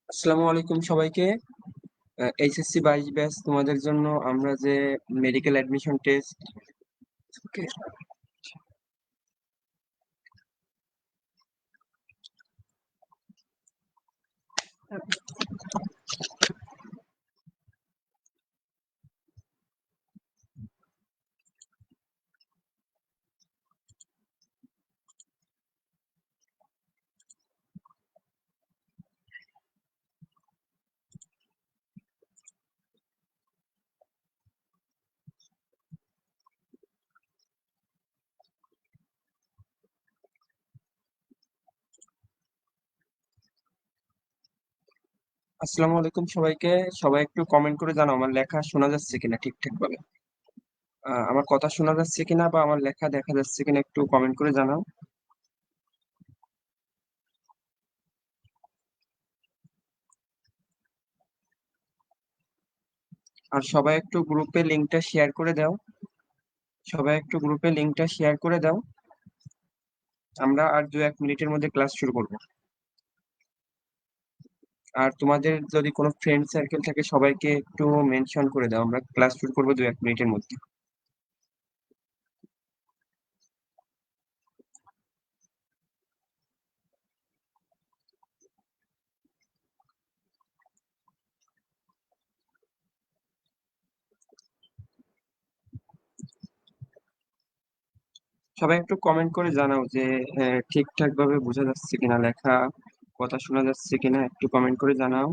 আসসালামু আলাইকুম সবাইকে। এইচএসসি 22 ব্যাচ তোমাদের জন্য আমরা যে মেডিকেল অ্যাডমিশন টেস্ট আসসালামু আলাইকুম সবাইকে। সবাই একটু কমেন্ট করে জানাও আমার লেখা শোনা যাচ্ছে কিনা ঠিকঠাক ভাবে। আমার কথা শোনা যাচ্ছে কিনা বা আমার লেখা দেখা যাচ্ছে কিনা একটু কমেন্ট করে জানাও। আর সবাই একটু গ্রুপে লিংকটা শেয়ার করে দাও। সবাই একটু গ্রুপে লিংকটা শেয়ার করে দাও। আমরা আর 2-1 মিনিটের মধ্যে ক্লাস শুরু করব। আর তোমাদের যদি কোনো ফ্রেন্ড সার্কেল থাকে সবাইকে একটু মেনশন করে দাও, আমরা ক্লাস শুরু করবো 2-1 মিনিটের মধ্যে। সবাই একটু কমেন্ট করে জানাও যে ঠিকঠাক ভাবে বোঝা যাচ্ছে কিনা, লেখা কথা শোনা যাচ্ছে কিনা, একটু কমেন্ট করে জানাও।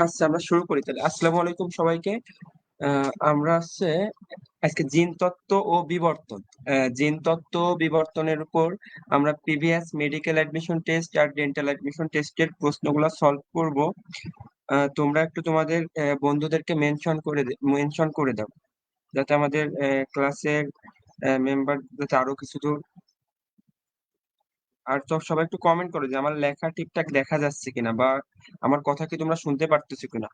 আচ্ছা, আমরা শুরু করি তাহলে। আসসালামু আলাইকুম সবাইকে। আমরা আজকে জিন তত্ত্ব ও বিবর্তন, জিন তত্ত্ব ও বিবর্তনের উপর আমরা প্রিভিয়াস মেডিকেল অ্যাডমিশন টেস্ট আর ডেন্টাল অ্যাডমিশন টেস্টের প্রশ্নগুলো সলভ করব। তোমরা একটু তোমাদের বন্ধুদেরকে মেনশন করে দাও, যাতে আমাদের ক্লাসের মেম্বার যাতে আরো কিছু দূর। আর তো সবাই একটু কমেন্ট করো যে আমার লেখা ঠিকঠাক দেখা যাচ্ছে কিনা বা আমার কথা কি তোমরা শুনতে পারতেছো কিনা।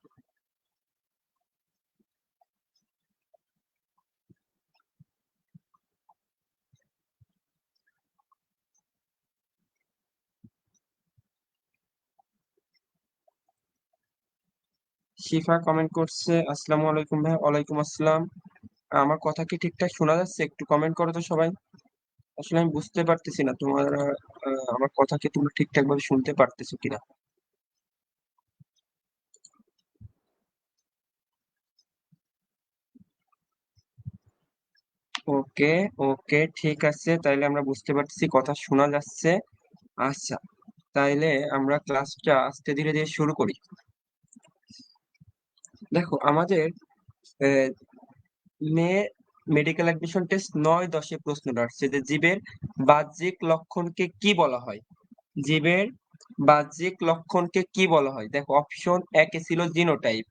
শিফা কমেন্ট করছে, আসসালামু আলাইকুম ভাই। ওয়ালাইকুম আসসালাম। আমার কথা কি ঠিকঠাক শোনা যাচ্ছে? একটু কমেন্ট করো তো সবাই। আসলে আমি বুঝতে পারতেছি না তোমার আমার কথা কি তোমরা ঠিকঠাক ভাবে শুনতে পারতেছো কিনা। ওকে, ওকে, ঠিক আছে, তাইলে আমরা বুঝতে পারতেছি, কথা শোনা যাচ্ছে। আচ্ছা, তাইলে আমরা ক্লাসটা আস্তে ধীরে ধীরে শুরু করি। দেখো আমাদের আহ, মে মেডিকেল অ্যাডমিশন টেস্ট 9-10 প্রশ্নটা আসছে যে জীবের বাহ্যিক লক্ষণকে কি বলা হয়। জীবের বাহ্যিক লক্ষণকে কি বলা হয়? দেখো, অপশন 1-এ ছিল জিনোটাইপ,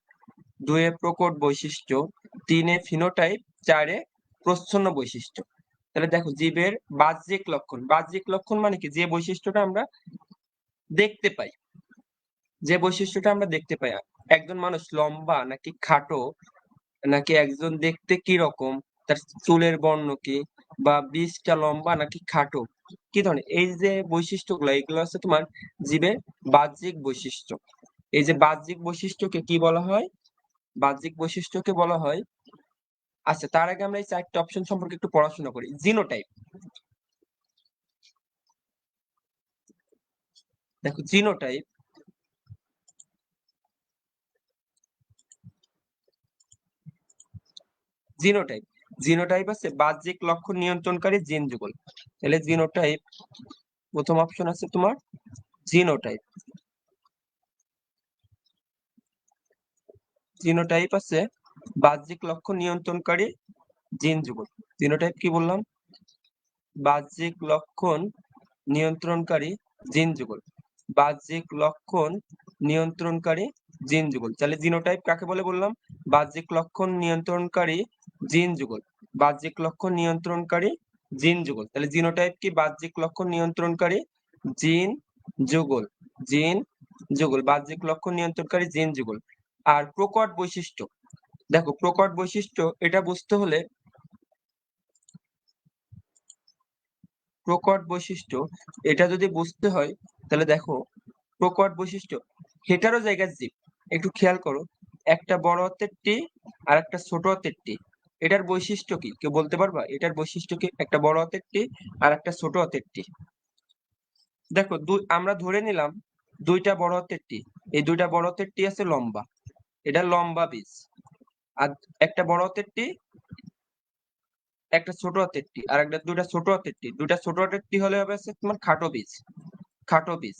2-এ প্রকট বৈশিষ্ট্য, 3-এ ফিনোটাইপ, 4-এ প্রচ্ছন্ন বৈশিষ্ট্য। তাহলে দেখো জীবের বাহ্যিক লক্ষণ, বাহ্যিক লক্ষণ মানে কি, যে বৈশিষ্ট্যটা আমরা দেখতে পাই, যে বৈশিষ্ট্যটা আমরা দেখতে পাই। একজন মানুষ লম্বা নাকি খাটো, নাকি একজন দেখতে কি রকম, তার চুলের বর্ণ কি, বা বীজটা লম্বা নাকি খাটো, কি ধরনের, এই যে বৈশিষ্ট্যগুলো, এগুলো হচ্ছে তোমার জীবের বাহ্যিক বৈশিষ্ট্য। এই যে বাহ্যিক বৈশিষ্ট্যকে কি বলা হয়, বাহ্যিক বৈশিষ্ট্যকে বলা হয়। আচ্ছা, তার আগে আমরা এই চারটি অপশন সম্পর্কে একটু পড়াশোনা করি। জিনোটাইপ, দেখো জিনোটাইপ, জিনোটাইপ, জিনোটাইপ আছে বাহ্যিক লক্ষণ নিয়ন্ত্রণকারী জিন যুগল। তাহলে জিনোটাইপ, প্রথম অপশন আছে তোমার জিনোটাইপ। জিনোটাইপ আছে বাহ্যিক লক্ষণ নিয়ন্ত্রণকারী জিন যুগল। জিনোটাইপ কি বললাম, বাহ্যিক লক্ষণ নিয়ন্ত্রণকারী জিন যুগল, বাহ্যিক লক্ষণ নিয়ন্ত্রণকারী জিন যুগল। তাহলে জিনোটাইপ কাকে বলে বললাম, বাহ্যিক লক্ষণ নিয়ন্ত্রণকারী জিন যুগল, বাহ্যিক লক্ষণ নিয়ন্ত্রণকারী জিন যুগল। তাহলে জিনোটাইপ কি, বাহ্যিক লক্ষণ নিয়ন্ত্রণকারী জিন যুগল, জিন যুগল, বাহ্যিক লক্ষণ নিয়ন্ত্রণকারী জিন যুগল। আর প্রকট বৈশিষ্ট্য, দেখো প্রকট বৈশিষ্ট্য এটা বুঝতে হলে, প্রকট বৈশিষ্ট্য এটা যদি বুঝতে হয়, তাহলে দেখো প্রকট বৈশিষ্ট্য হেটারো জায়গার জীব, একটু খেয়াল করো, একটা বড় হাতের টি আর একটা ছোট হাতের টি, এটার বৈশিষ্ট্য কি কেউ বলতে পারবা, এটার বৈশিষ্ট্য কি, একটা বড় হাতের টি আর একটা ছোট হাতের টি। দেখো আমরা ধরে নিলাম দুইটা বড় হাতের টি, এই দুইটা বড় হাতের টি আছে লম্বা, এটা লম্বা বীজ। আর একটা বড় হাতের টি, একটা ছোট হাতের টি, আর একটা দুইটা ছোট হাতের টি, দুইটা ছোট হাতের টি হলে হবে হচ্ছে তোমার খাটো বীজ, খাটো বীজ,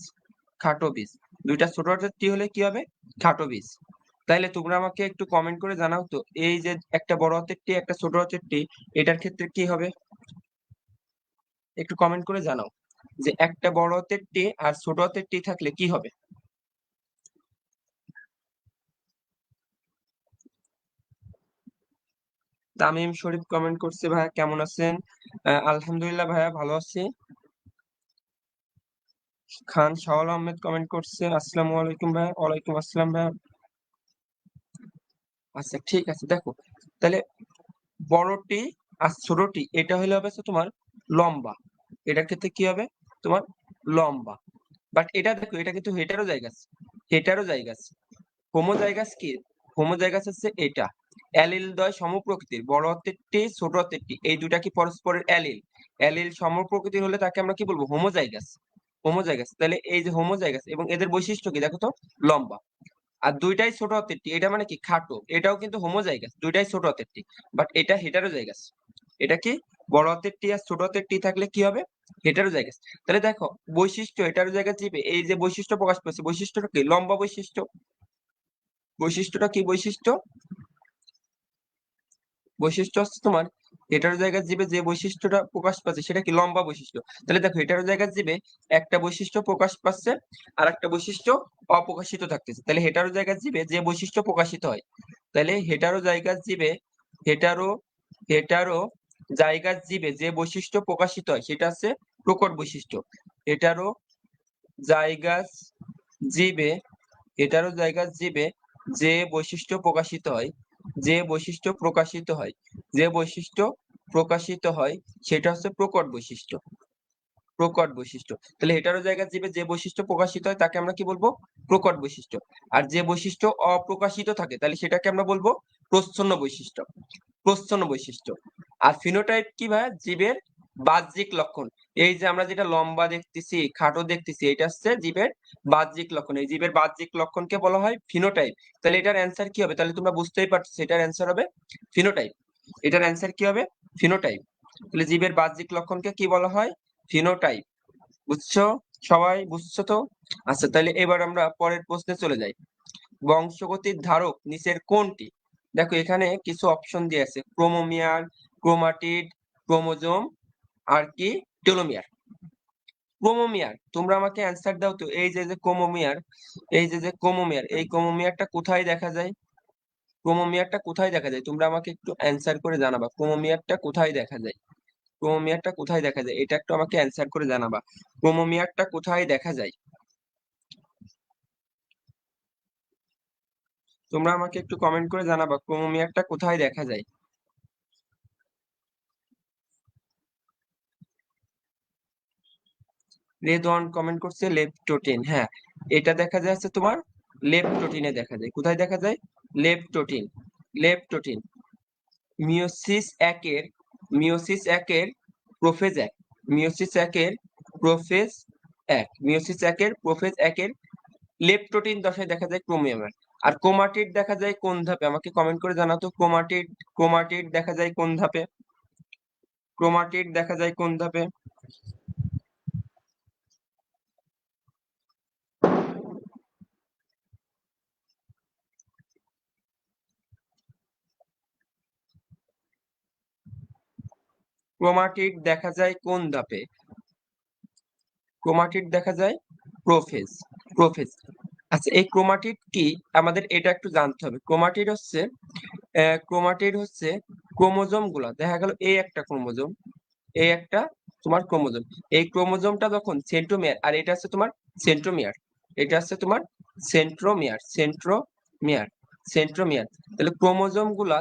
খাটো বীজ। দুইটা ছোট হাতের টি হলে কি হবে, খাটো বীজ। তাইলে তোমরা আমাকে একটু কমেন্ট করে জানাও তো, এই যে একটা বড় হাতের টি একটা ছোট হাতের টি, এটার ক্ষেত্রে কি হবে, একটু কমেন্ট করে জানাও যে একটা বড় হাতের টি আর ছোট হাতের টি থাকলে কি হবে। তামিম শরীফ কমেন্ট করছে, ভাইয়া কেমন আছেন? আলহামদুলিল্লাহ ভাইয়া ভালো আছি। খান শাওয়াল আহমেদ কমেন্ট করছে, আসসালামু আলাইকুম ভাইয়া। ওয়ালাইকুম আসসালাম ভাইয়া। আচ্ছা ঠিক আছে, দেখো তাহলে বড়টি আর ছোটটি এটা হলে হবে হচ্ছে তোমার লম্বা, এটার ক্ষেত্রে কি হবে তোমার লম্বা। বাট এটা দেখো, এটা কিন্তু হেটারও জায়গা আছে, হেটারও জায়গা আছে। হোমোজাইগাস কি, হোমোজাইগাস হচ্ছে এটা, অ্যালিল দ্বয় সমপ্রকৃতির, বড় হাতের টি ছোট হাতের টি, এই দুটা কি পরস্পরের অ্যালিল, অ্যালিল সমপ্রকৃতির হলে তাকে আমরা কি বলবো, হোমোজাইগাস, হোমোজাইগাস। তাহলে এই যে হোমোজাইগাস এবং এদের বৈশিষ্ট্য কি দেখো তো, লম্বা। আর দুইটাই ছোট হাতের টি, এটা মানে কি খাটো, এটাও কিন্তু হোমোজাইগাস, দুইটাই ছোট হাতের টি, বাট এটা হেটারোজাইগাস। এটা কি, বড় হাতের টি আর ছোট হাতের টি থাকলে কি হবে, হেটারোজাইগাস। তাহলে দেখো বৈশিষ্ট্য হেটারোজাইগাস জীবে এই যে বৈশিষ্ট্য প্রকাশ পেয়েছে, বৈশিষ্ট্যটা কি, লম্বা বৈশিষ্ট্য। বৈশিষ্ট্যটা কি, বৈশিষ্ট্য, বৈশিষ্ট্য হচ্ছে তোমার হেটারোজাইগাস জীবে যে বৈশিষ্ট্যটা প্রকাশ পাচ্ছে সেটা কি, লম্বা বৈশিষ্ট্য। তাহলে দেখো হেটারোজাইগাস জীবে একটা বৈশিষ্ট্য প্রকাশ পাচ্ছে আর একটা বৈশিষ্ট্য অপ্রকাশিত থাকতেছে। তাহলে হেটারোজাইগাস জীবে যে বৈশিষ্ট্য প্রকাশিত হয়, তাহলে হেটারোজাইগাস জীবে, হেটারো হেটারো জাইগাস জীবে যে বৈশিষ্ট্য প্রকাশিত হয় সেটা হচ্ছে প্রকট বৈশিষ্ট্য। হেটারো জাইগাস জীবে, হেটারোজাইগাস জীবে যে বৈশিষ্ট্য প্রকাশিত হয়, যে বৈশিষ্ট্য প্রকাশিত হয়, যে বৈশিষ্ট্য প্রকাশিত হয় সেটা হচ্ছে প্রকট বৈশিষ্ট্য, প্রকট বৈশিষ্ট্য। তাহলে হেটারোজাইগাস জীবে যে বৈশিষ্ট্য প্রকাশিত হয় তাকে আমরা কি বলবো, প্রকট বৈশিষ্ট্য। আর যে বৈশিষ্ট্য অপ্রকাশিত থাকে তাহলে সেটাকে আমরা বলবো প্রচ্ছন্ন বৈশিষ্ট্য, প্রচ্ছন্ন বৈশিষ্ট্য। আর ফিনোটাইপ কি ভাই, জীবের বাহ্যিক লক্ষণ। এই যে আমরা যেটা লম্বা দেখতেছি খাটো দেখতেছি এটা হচ্ছে জীবের বাহ্যিক লক্ষণ, এই জীবের বাহ্যিক লক্ষণকে বলা হয় ফিনোটাইপ। তাহলে এটার অ্যান্সার কি হবে, তাহলে তোমরা বুঝতেই পারছো এটার অ্যান্সার হবে ফিনোটাইপ, এটার অ্যান্সার কি হবে, ফিনোটাইপ। তাহলে জীবের বাহ্যিক লক্ষণকে কি বলা হয়, ফিনোটাইপ। বুঝছো, সবাই বুঝছো তো? আচ্ছা তাহলে এবার আমরা পরের প্রশ্নে চলে যাই। বংশগতির ধারক নিচের কোনটি, দেখো এখানে কিছু অপশন দিয়ে আছে, ক্রোমোমিয়ার, ক্রোমাটিড, ক্রোমোজোম, আর কি টেলোমিয়ার। ক্রোমোমিয়ার, তোমরা আমাকে অ্যান্সার দাও তো, এই যে যে ক্রোমোমিয়ার, এই যে যে ক্রোমোমিয়ার, এই ক্রোমোমিয়ারটা কোথায় দেখা যায়, ক্রোমোমিয়ারটা কোথায় দেখা যায়, তোমরা আমাকে একটু অ্যান্সার করে জানাবা ক্রোমোমিয়ারটা কোথায় দেখা যায়। ক্রোমোমিয়ারটা কোথায় দেখা যায়? এটা একটু আমাকে অ্যান্সার করে জানাবা। ক্রোমোমিয়ারটা কোথায় দেখা যায়? তোমরা আমাকে একটু কমেন্ট করে জানাবা ক্রোমোমিয়ারটা কোথায় দেখা যায়? রেদওয়ান কমেন্ট করছে লেপটোটিন। হ্যাঁ, এটা দেখা যাচ্ছে তোমার লেপটোটিনে দেখা যায়। কোথায় দেখা যায়? লেপটোটিন। লেপটোটিন মিওসিস একের মিওসিস একের প্রোফেজ এক মিওসিস একের প্রোফেজ মিওসিস একের প্রোফেজ একের লেপটোটিন দশায় দেখা যায় ক্রোমিয়ার। আর ক্রোমাটিড দেখা যায় কোন ধাপে? আমাকে কমেন্ট করে জানাতো ক্রোমাটিড দেখা যায় কোন ধাপে? ক্রোমাটিড দেখা যায় কোন ধাপে? ক্রোমাটিড দেখা যায় কোন ধাপে? ক্রোমাটিড দেখা যায় প্রোফেজ। প্রোফেজ। আচ্ছা, এই ক্রোমাটিড কি? আমাদের এটা একটু জানতে হবে। ক্রোমাটিড হচ্ছে ক্রোমোজোম গুলা, দেখা গেল এই একটা ক্রোমোজোম, এই একটা তোমার ক্রোমোজোম, এই ক্রোমোজোমটা যখন সেন্ট্রোমিয়ার, আর এটা হচ্ছে তোমার সেন্ট্রোমিয়ার, এটা হচ্ছে তোমার সেন্ট্রোমিয়ার। সেন্ট্রোমিয়ার। তাহলে ক্রোমোজোম গুলা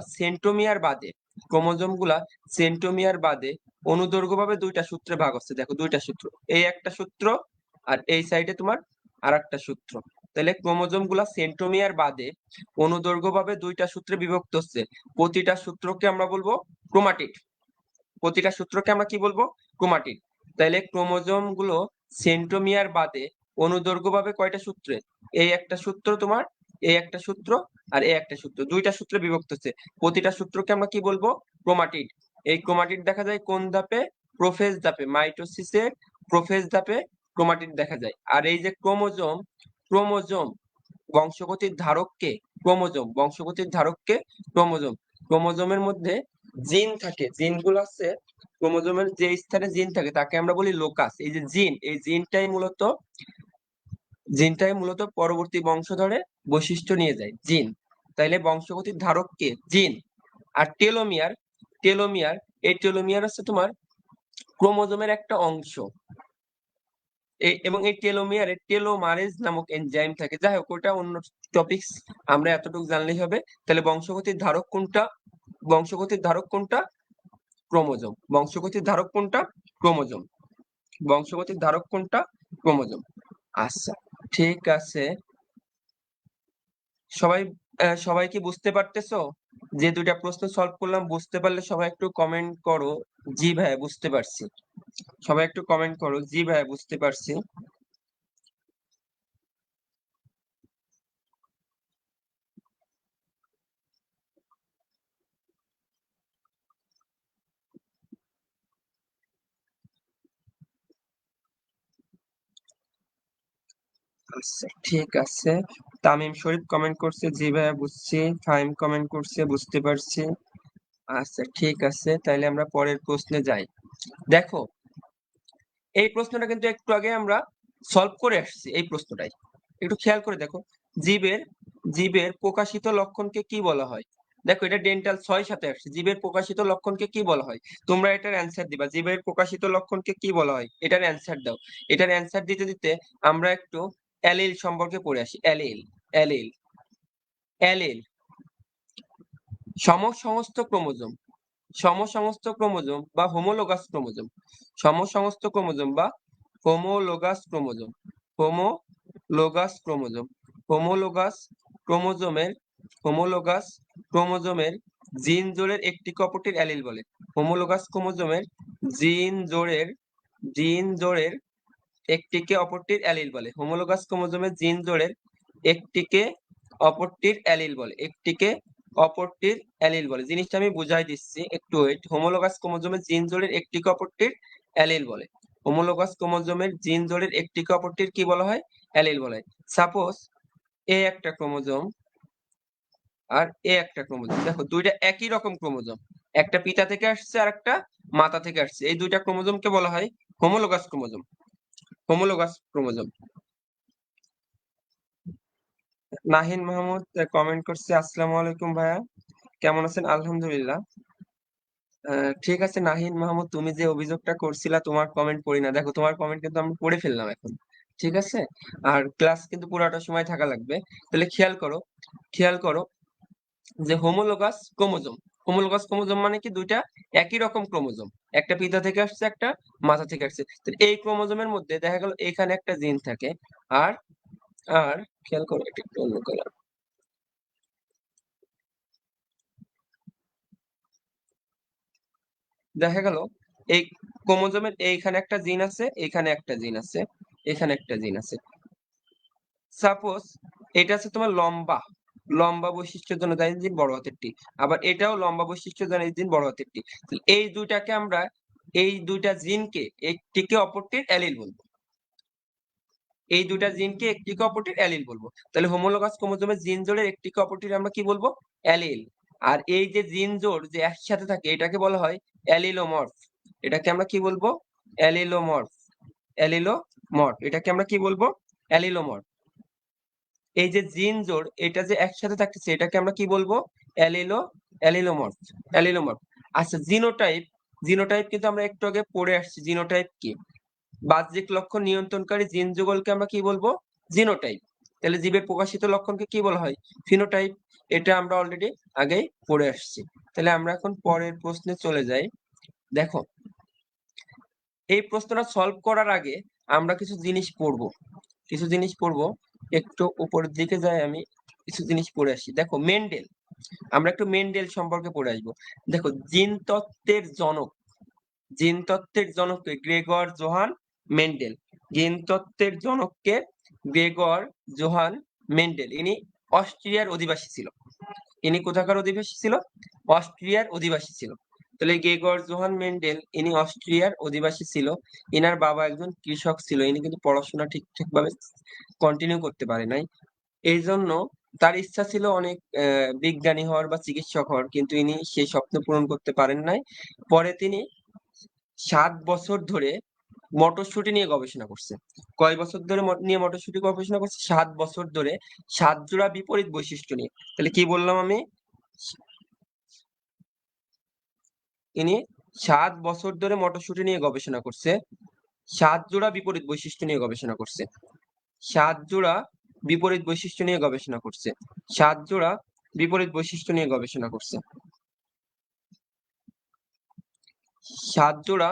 সেন্ট্রোমিয়ার বাদে অনুদৈর্ঘ্য ভাবে দুইটা সূত্রে ভাগ হচ্ছে। দেখো দুইটা সূত্র, এই একটা সূত্র আর এই সাইডে তোমার আর একটা সূত্র। তাহলে ক্রোমোজোম গুলা সেন্ট্রোমিয়ার বাদে অনুদৈর্ঘ্য ভাবে দুইটা সূত্রে বিভক্ত হচ্ছে। প্রতিটা সূত্রকে আমরা বলবো ক্রোমাটিড। প্রতিটা সূত্রকে আমরা কি বলবো? ক্রোমাটিড। তাইলে ক্রোমোজোম গুলো সেন্ট্রোমিয়ার বাদে অনুদৈর্ঘ্য ভাবে কয়টা সূত্রে? এই একটা সূত্র তোমার, এই একটা সূত্র আর এই একটা সূত্র, দুইটা সূত্রে বিভক্ত হচ্ছে। প্রতিটা সূত্রকে আমরা কি বলবো? ক্রোমাটিড। এই ক্রোমাটিড দেখা যায় কোন ধাপে? প্রোফেজ ধাপে। মাইটোসিসের প্রোফেজ ধাপে ক্রোমাটিড দেখা যায়। আর এই যে ক্রোমোজোম, ক্রোমোজোম বংশগতির ধারককে ক্রোমোজোম। ক্রোমোজোমের মধ্যে জিন থাকে, জিনগুলো আছে। ক্রোমোজোমের যে স্থানে জিন থাকে তাকে আমরা বলি লোকাস। এই যে জিন, এই জিনটাই মূলত পরবর্তী বংশধরের বৈশিষ্ট্য নিয়ে যায়, জিন। তাইলে বংশগতির ধারক কে? জিন। আর টেলোমিয়ার, এই টেলোমিয়ার হচ্ছে তোমার ক্রোমোজোমের একটা অংশ। এবং এই টেলোমিয়ারে টেলোমারেজ নামক এনজাইম থাকে। যাই হোক, ওটা অন্য টপিকস, আমরা এতটুকু জানলেই হবে। তাহলে বংশগতির ধারক কোনটা? ক্রোমোজোম। বংশগতির ধারক কোনটা? ক্রোমোজোম। বংশগতির ধারক কোনটা? ক্রোমোজোম। আচ্ছা, ঠিক আছে। সবাই সবাই কি বুঝতে পারতেছো? যে দুইটা প্রশ্ন সলভ করলাম, বুঝতে পারলে সবাই একটু কমেন্ট করো, জি ভাইয়া বুঝতে পারছি। সবাই একটু কমেন্ট করো, জি ভাইয়া বুঝতে পারছি। আচ্ছা, ঠিক আছে। তামিম শরীফ কমেন্ট করছে, জি ভাইয়া বুঝছি। ফাহিম কমেন্ট করছে, বুঝতে পারছি। আচ্ছা, ঠিক আছে, তাইলে আমরা পরের প্রশ্নে যাই। দেখো, এই প্রশ্নটা কিন্তু একটু আগে আমরা সলভ করে আসছি। এই প্রশ্নটাই একটু খেয়াল করে দেখো। জীবের জীবের প্রকাশিত লক্ষণকে কি বলা হয়? দেখো, এটা ডেন্টাল 6 সাথে আসছে। জীবের প্রকাশিত লক্ষণকে কি বলা হয়? তোমরা এটার অ্যান্সার দিবা। জীবের প্রকাশিত লক্ষণকে কি বলা হয়? এটার অ্যান্সার দাও। এটার অ্যান্সার দিতে দিতে আমরা একটু অ্যালিল সম্পর্কে পড়ে আসি। Allele, allele, allele. সমসমস্ত ক্রোমোজোম, সমসমস্ত ক্রোমোজোম বা হোমোলোগাস ক্রোমোজোম, সমসমস্ত ক্রোমোজোম বা homologous chromosome, homologous chromosome, homologous ক্রোমোজোমের হোমোলোগাস ক্রোমোজোমের জিন জোড়ের একটিকে অপরটির অ্যালিল বলে। হোমোলোগাস ক্রোমোজোমের জিন জোড়ের জিন জোড়ের একটিকে অপরটির অ্যালিল বলে। হোমোলোগাস ক্রোমোজোমের জিন জোড়ের একটিকে অপরটির অ্যালিল বলে। একটিকে অপরটির অ্যালিল বলে। জিনিসটা আমি বুঝাই দিচ্ছি, একটু ওয়েট। হোমোলোগাস ক্রোমোজোমের জিন জোড়ের একটিকে অপরটির অ্যালিল বলে। হোমোলোগাস ক্রোমোজোমের জিন জোড়ের একটিকে অপরটির কি বলা হয়? অ্যালিল বলা হয়। সাপোজ এ একটা ক্রোমোজোম আর এ একটা ক্রোমোজোম। দেখো, দুইটা একই রকম ক্রোমোজোম, একটা পিতা থেকে আসছে আর একটা মাতা থেকে আসছে। এই দুইটা ক্রোমোজোমকে বলা হয় homologous chromosome. Homologous chromosome. Nahin Mahmud comment করছে, আসসালামু আলাইকুম ভাইয়া, কেমন আছেন? আলহামদুলিল্লাহ। ঠিক আছে নাহিন মাহমুদ, তুমি যে অভিযোগটা করছিলা তোমার কমেন্ট পড়ি না, দেখো তোমার কমেন্ট কিন্তু আমরা পড়ে ফেললাম এখন। ঠিক আছে, আর ক্লাস কিন্তু পুরাটা সময় থাকা লাগবে। তাহলে খেয়াল করো যে হোমোলোগাস ক্রোমোজোম, হোমোলোগাস ক্রোমোজোম মানে কি দুইটা একই রকম ক্রোমোজোম, একটা পিতা থেকে আসছে একটা মাথা থেকে আসছে। তো এই ক্রোমোজোমের মধ্যে দেখা গেল এখানে একটা জিন থাকে, আর আর খেয়াল করো এটা একটু অন্য কালার, দেখা গেল এই ক্রোমোজোমের এইখানে একটা জিন আছে, এখানে একটা জিন আছে, এখানে একটা জিন আছে। সাপোজ এটা আছে তোমার লম্বা, লম্বা বৈশিষ্ট্যের জন্য দায়ী জিন বড় হাতের টি, আবার এটাও লম্বা বৈশিষ্ট্যের জন্য জিন বড় হাতের টি। এই দুইটাকে আমরা, এই দুইটা জিনকে একটিকে অপরটির অ্যালিল বলবো, এই দুইটা জিনকে একটিকে অপরটির অ্যালিল বলবো। তাহলে হোমোলোগাস ক্রোমোজোমের জিন জোড়ের একটিকে অপরটির আমরা কি বলবো? অ্যালিল। আর এই যে জিন জোড় যে একসাথে থাকে এটাকে বলা হয় অ্যালিলোমর্ফ। এটাকে আমরা কি বলবো? অ্যালিলোমর্ফ। অ্যালিলোমর্ফ, এটাকে আমরা কি বলবো? অ্যালিলোমর্ফ। এই যে জিন জোড় এটা যে একসাথে থাকতেছে এটাকে আমরা কি বলবো? অ্যালিলোমর্ফ। অ্যালিলোমর্ফ। আচ্ছা জিনোটাইপ, জিনোটাইপ কিন্তু আমরা একটু আগে পড়ে আসছি। জিনোটাইপ কি? বাহ্যিক লক্ষণ নিয়ন্ত্রণকারী জিন যুগলকে আমরা কি বলবো? জিনোটাইপ। তাহলে জীবের প্রকাশিত লক্ষণকে কি বলা হয়? ফিনোটাইপ। এটা আমরা অলরেডি আগেই পড়ে আসছি। তাহলে আমরা এখন পরের প্রশ্নে চলে যাই। দেখো এই প্রশ্নটা সলভ করার আগে আমরা কিছু জিনিস পড়বো, কিছু জিনিস পড়বো। একটু উপরের দিকে যাই, আমি কিছু জিনিস পড়ে আসি। দেখো মেন্ডেল, আমরা একটু মেন্ডেল সম্পর্কে পড়ে আসবো। দেখো জিন তত্ত্বের জনক, জিন তত্ত্বের জনককে গ্রেগর জোহান মেন্ডেল। জিন তত্ত্বের জনককে গ্রেগর জোহান মেন্ডেল। ইনি অস্ট্রিয়ার অধিবাসী ছিল। ইনি কোথাকার অধিবাসী ছিল? অস্ট্রিয়ার অধিবাসী ছিল। তাহলে গ্রেগর জোহান মেন্ডেল ইনি অস্ট্রিয়ার অধিবাসী ছিল। ইনার বাবা একজন কৃষক ছিল, ইনি কিন্তু পড়াশোনা ঠিকঠাক ভাবে কন্টিনিউ করতে পারে নাই। এই জন্য তার ইচ্ছা ছিল অনেক বিজ্ঞানী হওয়ার বা চিকিৎসক হওয়ার, কিন্তু ইনি সেই স্বপ্ন পূরণ করতে পারেন নাই। পরে তিনি 7 বছর ধরে মটরশুঁটি নিয়ে গবেষণা করছে। কয় বছর ধরে নিয়ে মটরশুঁটি গবেষণা করছে? 7 বছর ধরে, 7 জোড়া বিপরীত বৈশিষ্ট্য নিয়ে। তাহলে কি বললাম আমি? ইনি 7 বছর ধরে মটরশুঁটি নিয়ে গবেষণা করছে, 7 জোড়া বিপরীত বৈশিষ্ট্য নিয়ে গবেষণা করছে, 7 জোড়া বিপরীত বৈশিষ্ট্য নিয়ে গবেষণা করছে, 7 জোড়া বিপরীত বৈশিষ্ট্য নিয়ে গবেষণা করছে, 7 জোড়া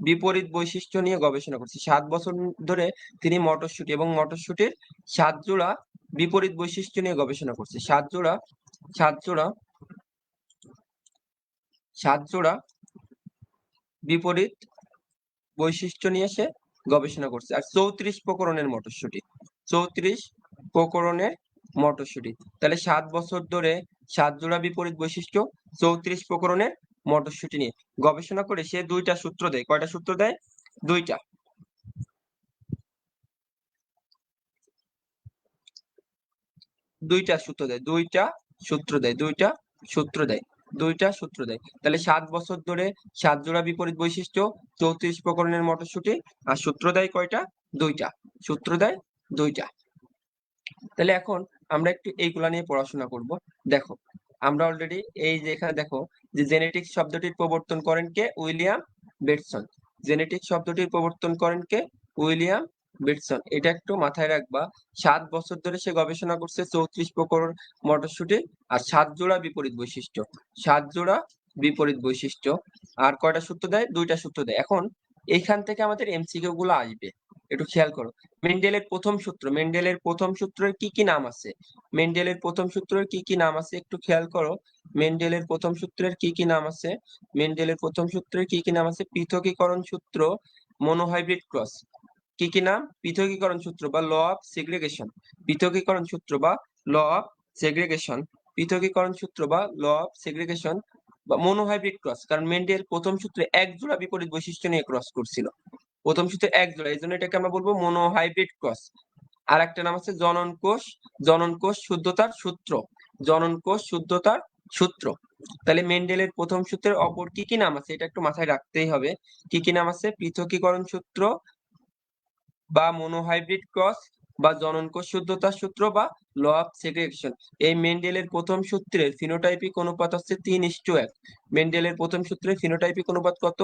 বিপরীত বৈশিষ্ট্য নিয়ে গবেষণা করছে। 7 বছর ধরে তিনি মটরশুঁটি এবং মটরশুঁটির 7 জোড়া বিপরীত বৈশিষ্ট্য নিয়ে গবেষণা করছে। 7 জোড়া, 7 জোড়া, 7 জোড়া বিপরীত বৈশিষ্ট্য নিয়ে সে গবেষণা করছে। আর 34 প্রকরণের মটরশুঁটি, 34 প্রকরণের মটরশুঁটি। তাহলে 7 বছর ধরে 7 জোড়া বিপরীত বৈশিষ্ট্য, 34 প্রকরণের মটরশুঁটি নিয়ে গবেষণা করে সে দুইটা সূত্র দেয়। কয়টা সূত্র দেয়? দুইটা। দুইটা সূত্র দেয়, দুইটা সূত্র দেয়, দুইটা সূত্র দেয়, দুইটা সূত্র দেয়। তাহলে 7 বছর ধরে 7 জোড়া বিপরীত বৈশিষ্ট্য, 34 প্রকরণের মটরশুঁটি, আর সূত্র দেয় কয়টা? দুইটা। সূত্র দেয় দুইটা। তাহলে এখন আমরা একটু এইগুলা নিয়ে পড়াশোনা করব। দেখো আমরা অলরেডি এই যে এখানে দেখো যে জেনেটিক্স শব্দটির প্রবর্তন করেন কে? উইলিয়াম বেটসন। জেনেটিক্স শব্দটির প্রবর্তন করেন কে? উইলিয়াম বেটসন। এটা একটু মাথায় রাখবা। 7 বছর ধরে সে গবেষণা করছে 34 প্রকরণ মটরশুঁটি আর 7 জোড়া বিপরীত বৈশিষ্ট্য, 7 জোড়া বিপরীত বৈশিষ্ট্য। আর কয়টা সূত্র দেয়? দুইটা সূত্র দেয়। এখন এইখান থেকে আমাদের এমসিকিউ গুলো আসবে, একটু খেয়াল করো। মেন্ডেলের প্রথম সূত্র, মেন্ডেলের প্রথম সূত্রের কি কি নাম আছে? মেন্ডেলের প্রথম সূত্রের কি কি নাম আছে একটু খেয়াল করো। মেন্ডেলের প্রথম সূত্রের কি কি নাম আছে? মেন্ডেলের প্রথম সূত্রের কি কি নাম আছে? পৃথকীকরণ সূত্র, মনোহাইব্রিড ক্রস। কি কি নাম? পৃথকীকরণ সূত্র বা ল অফ সেগ্রিগেশন, পৃথকীকরণ সূত্র বা ল অফ সেগ্রিগেশন, পৃথকীকরণ সূত্র বা ল অফ সেগ্রিগেশন বা মনোহাইব্রিড ক্রস। কারণ মেন্ডেল প্রথম সূত্রে 1 জোড়া বিপরীত বৈশিষ্ট্য নিয়ে ক্রস করছিল, প্রথম সূত্রে 1 জোড়া, এই জন্য এটাকে আমরা বলবো মনোহাইব্রিড ক্রস। আর একটা নাম আছে জনন কোষ, জনন কোষ শুদ্ধতার সূত্র, জনন কোষ শুদ্ধতার সূত্র। তাহলে মেন্ডেলের প্রথম সূত্রের অপর কি কি নাম আছে এটা একটু মাথায় রাখতেই হবে। কি কি নাম আছে? পৃথকীকরণ সূত্র বা মনোহাইব্রিড ক্রস বা জননকোষ শুদ্ধতার সূত্র বা ল অফ সেগ্রেগেশন। এই মেন্ডেলের প্রথম সূত্রের ফিনোটাইপিক অনুপাত হচ্ছে 3:1। মেন্ডেলের প্রথম সূত্রের ফিনোটাইপিক অনুপাত কত?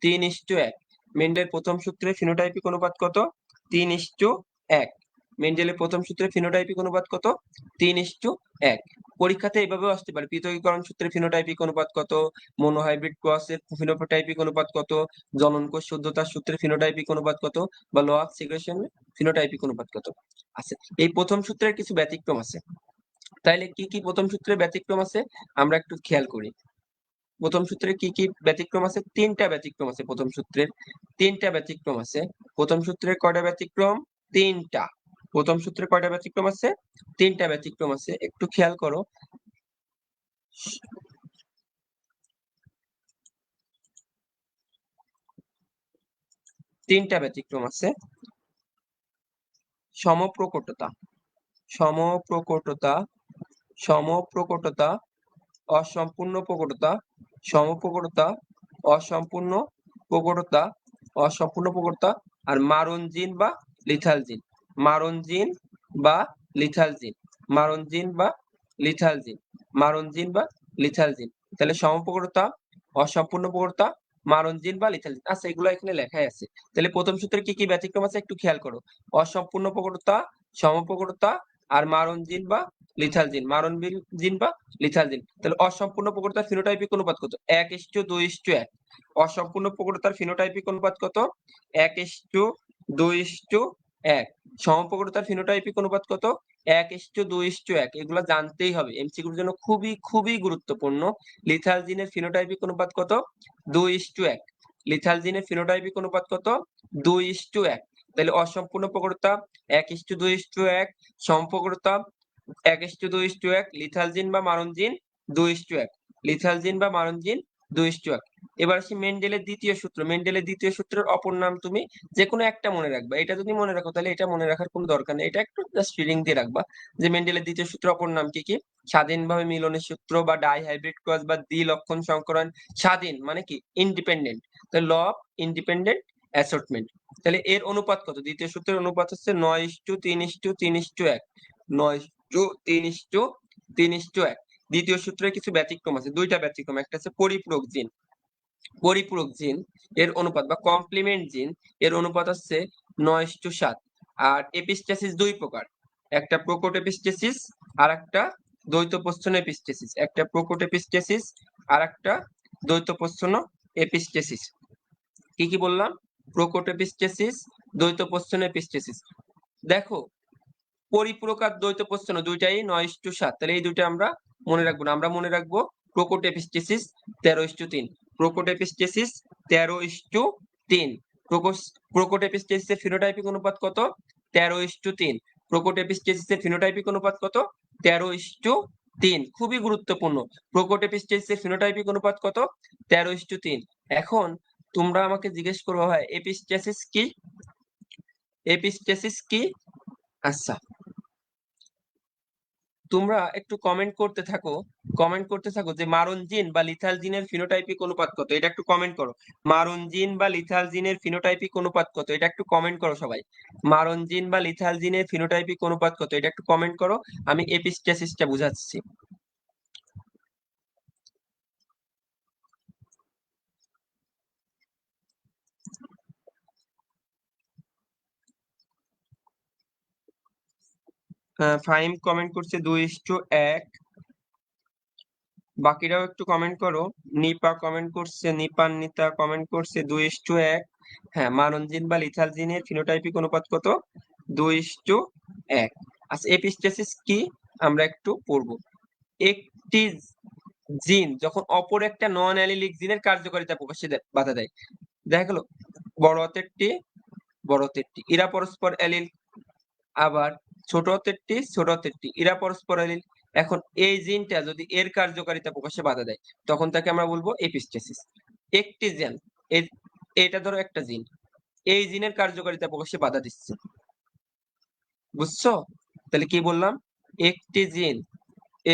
3:1। মেন্ডেলের প্রথম সূত্রের ফিনোটাইপিক অনুপাত কত? 3:1। মেন্ডেলের প্রথম সূত্রের ফিনোটাইপিক অনুপাত কত? 3:1। পরীক্ষাতে এভাবেও আসতে পারে, পৃথকীকরণ সূত্রের ফিনোটাইপিক অনুপাত কত, মনোহাইব্রিড ক্রসের ফিনোটাইপিক অনুপাত কত, জননকোষ শুদ্ধতার সূত্রের ফিনোটাইপিক অনুপাত কত, বা ল অফ সেগ্রেগেশনের ফিনোটাইপিক অনুপাত কত আছে। এই প্রথম সূত্রের কিছু ব্যতিক্রম আছে। তাইলে কি কি প্রথম সূত্রে ব্যতিক্রম আছে আমরা একটু খেয়াল করি। প্রথম সূত্রে কি কি ব্যতিক্রম আছে? 3টা ব্যতিক্রম আছে প্রথম সূত্রের। 3টা ব্যতিক্রম আছে প্রথম সূত্রের। কয়টা ব্যতিক্রম? 3টা। প্রথম সূত্রে কয়টা ব্যতিক্রম আছে? 3টা ব্যতিক্রম আছে, একটু খেয়াল করো। তিনটা ব্যতিক্রম আছে। সমপ্রকটতা, সমপ্রকটতা, সমপ্রকটতা, অসম্পূর্ণ প্রকটতা, সমপ্রকটতা, অসম্পূর্ণ প্রকটতা, অসম্পূর্ণ প্রকটতা, আর মারণ জিন বা লিথাল জিন। মারণ জিন বা লিথাল জিন, মারণ জিন বা লিথাল জিন, মারণ জিন বা লিথাল জিন। তাহলে সমপ্রকটতা, অসম্পূর্ণ প্রকটতা, মারণ জিন বা লিথাল জিন। আচ্ছা, এগুলো এখানে লেখাই আছে। তাহলে প্রথম সূত্রে কি কি ব্যতিক্রম আছে একটু খেয়াল করো। অসম্পূর্ণ প্রকটতা, সমপ্রকটতা, আর মারণ জিন বা লিথাল জিন, মারণ জিন বা লিথাল জিন। তাহলে অসম্পূর্ণ প্রকটতার ফিনোটাইপিক অনুপাত কত? 1:2:1। অসম্পূর্ণ প্রকটতার ফিনোটাইপিক অনুপাত কত? 1:2:1। সমপ্রকটতার ফিনোটাইপিক অনুপাত কত? 1:2:1। এগুলো জানতেই হবে, এমসিকিউর জন্য খুবই খুবই গুরুত্বপূর্ণ। লিথাল জিনের ফিনোটাইপিক অনুপাত কত? 2:1। লিথাল জিনের ফিনোটাইপিক অনুপাত কত? 2:1। তাহলে অসম্পূর্ণ প্রকটতা 1:2:1, সমপ্রকটতা 1:2:1, লিথাল জিন বা মারণ জিন 2:1, লিথাল জিন বা মারণ জিন 2:1। এবার আসি মেন্ডেলের দ্বিতীয় সূত্র। মেন্ডেলের দ্বিতীয় সূত্রের অপর নাম তুমি যে কোনো একটা মনে রাখবা। এটা যদি মনে রাখো তাহলে এটা মনে রাখার কোনো দরকার নেই, এটা একটু জাস্ট রিডিং দিয়ে রাখবা যে মেন্ডেলের দ্বিতীয় সূত্রের অপর নাম কি কি। স্বাধীনভাবে মিলনের সূত্র বা ডাই হাইব্রিড ক্রস বা দ্বি-লক্ষণ সংকরণ। স্বাধীন মানে কি? ইন্ডিপেন্ডেন্ট। তাহলে ল অফ ইন্ডিপেন্ডেন্ট অ্যাসর্টমেন্ট। তাহলে এর অনুপাত কত? দ্বিতীয় সূত্রের অনুপাত হচ্ছে 9:3:3:1। 9:3:3:1। দ্বিতীয় সূত্রে কিছু ব্যতিক্রম আছে, দুইটা ব্যতিক্রম। একটা আছে পরিপূরক জিন। পরিপূরক জিন এর অনুপাত বা কমপ্লিমেন্ট জিন এর অনুপাত হচ্ছে 9:7। আর এপিস্টেসিস দুই প্রকার, একটা প্রোকট এপিস্টেসিস আর একটা দ্বৈত প্রচ্ছন্ন এপিস্টেসিস। একটা প্রোকট এপিস্টেসিস আর একটা দ্বৈত প্রচ্ছন্ন এপিস্টেসিস। কি কি বললাম? প্রোকট এপিস্টেসিস, দ্বৈত প্রচ্ছন্ন এপিস্টেসিস। দেখো, পরিপূরক আর দ্বৈত প্রচ্ছন্ন দুইটাই 9:7। তাহলে এই দুইটা আমরা মনে রাখবো না, আমরা মনে রাখবো প্রোকট এপিস্টেসিস 13:3। প্রোকট এপিস্টেসিস 13:3। প্রোকট এপিস্টেসিসের ফিনোটাইপিক অনুপাত কত? 13:3। প্রোকট এপিস্টেসিসের ফিনোটাইপিক অনুপাত কত? 13:3। খুবই গুরুত্বপূর্ণ। প্রোকট এপিস্টেসিসের ফিনোটাইপিক অনুপাত কত? 13:3। এখন তোমরা আমাকে জিজ্ঞেস করবো, হয় এপিস্টেসিস কি? এপিস্টেসিস কি? আচ্ছা, তোমরা একটু কমেন্ট করতে থাকো, কমেন্ট করতে থাকো যে মারণ জিন বা লিথাল জিনের ফিনোটাইপিক অনুপাত কত, এটা একটু কমেন্ট করো। মারণ জিন বা লিথাল জিনের ফিনোটাইপিক অনুপাত কত, এটা একটু কমেন্ট করো সবাই। মারণ জিন বা লিথাল জিনের ফিনোটাইপিক অনুপাত কত, এটা একটু কমেন্ট করো। আমি এপিস্টেসিসটা বুঝাচ্ছি। ফাহিম কমেন্ট করছে 2:1। বাকিরাও একটু কমেন্ট করো। নিপা কমেন্ট করছে, নিতা কমেন্ট করছে 2:1। হ্যাঁ, মারণ জিন বা লিথাল জিনের ফিনোটাইপিক অনুপাত কত? 2:1। আচ্ছা, এপিস্টেসিস কি আমরা একটু পড়বো। একটি জিন যখন অপর একটা নন অ্যালিলিক জিনের কার্যকারিতা প্রকাশে বাধা দেয়। দেখা গেল বড় হাতের টি, বড় হাতের টি, এরা পরস্পর অ্যালিল। আবার ছোট হাতের টি, ছোট হাতের টি, এরা পরস্পর অ্যালিল। এখন এই জিনটা যদি এর কার্যকারিতা প্রকাশে বাধা দেয় তখন তাকে আমরা বলবো এপিস্টেসিস। একটি জিন, এটা ধরো একটা জিন, এই জিনের কার্যকারিতা প্রকাশে বাধা দিচ্ছে, বুঝছো? তাহলে কি বললাম? একটি জিন,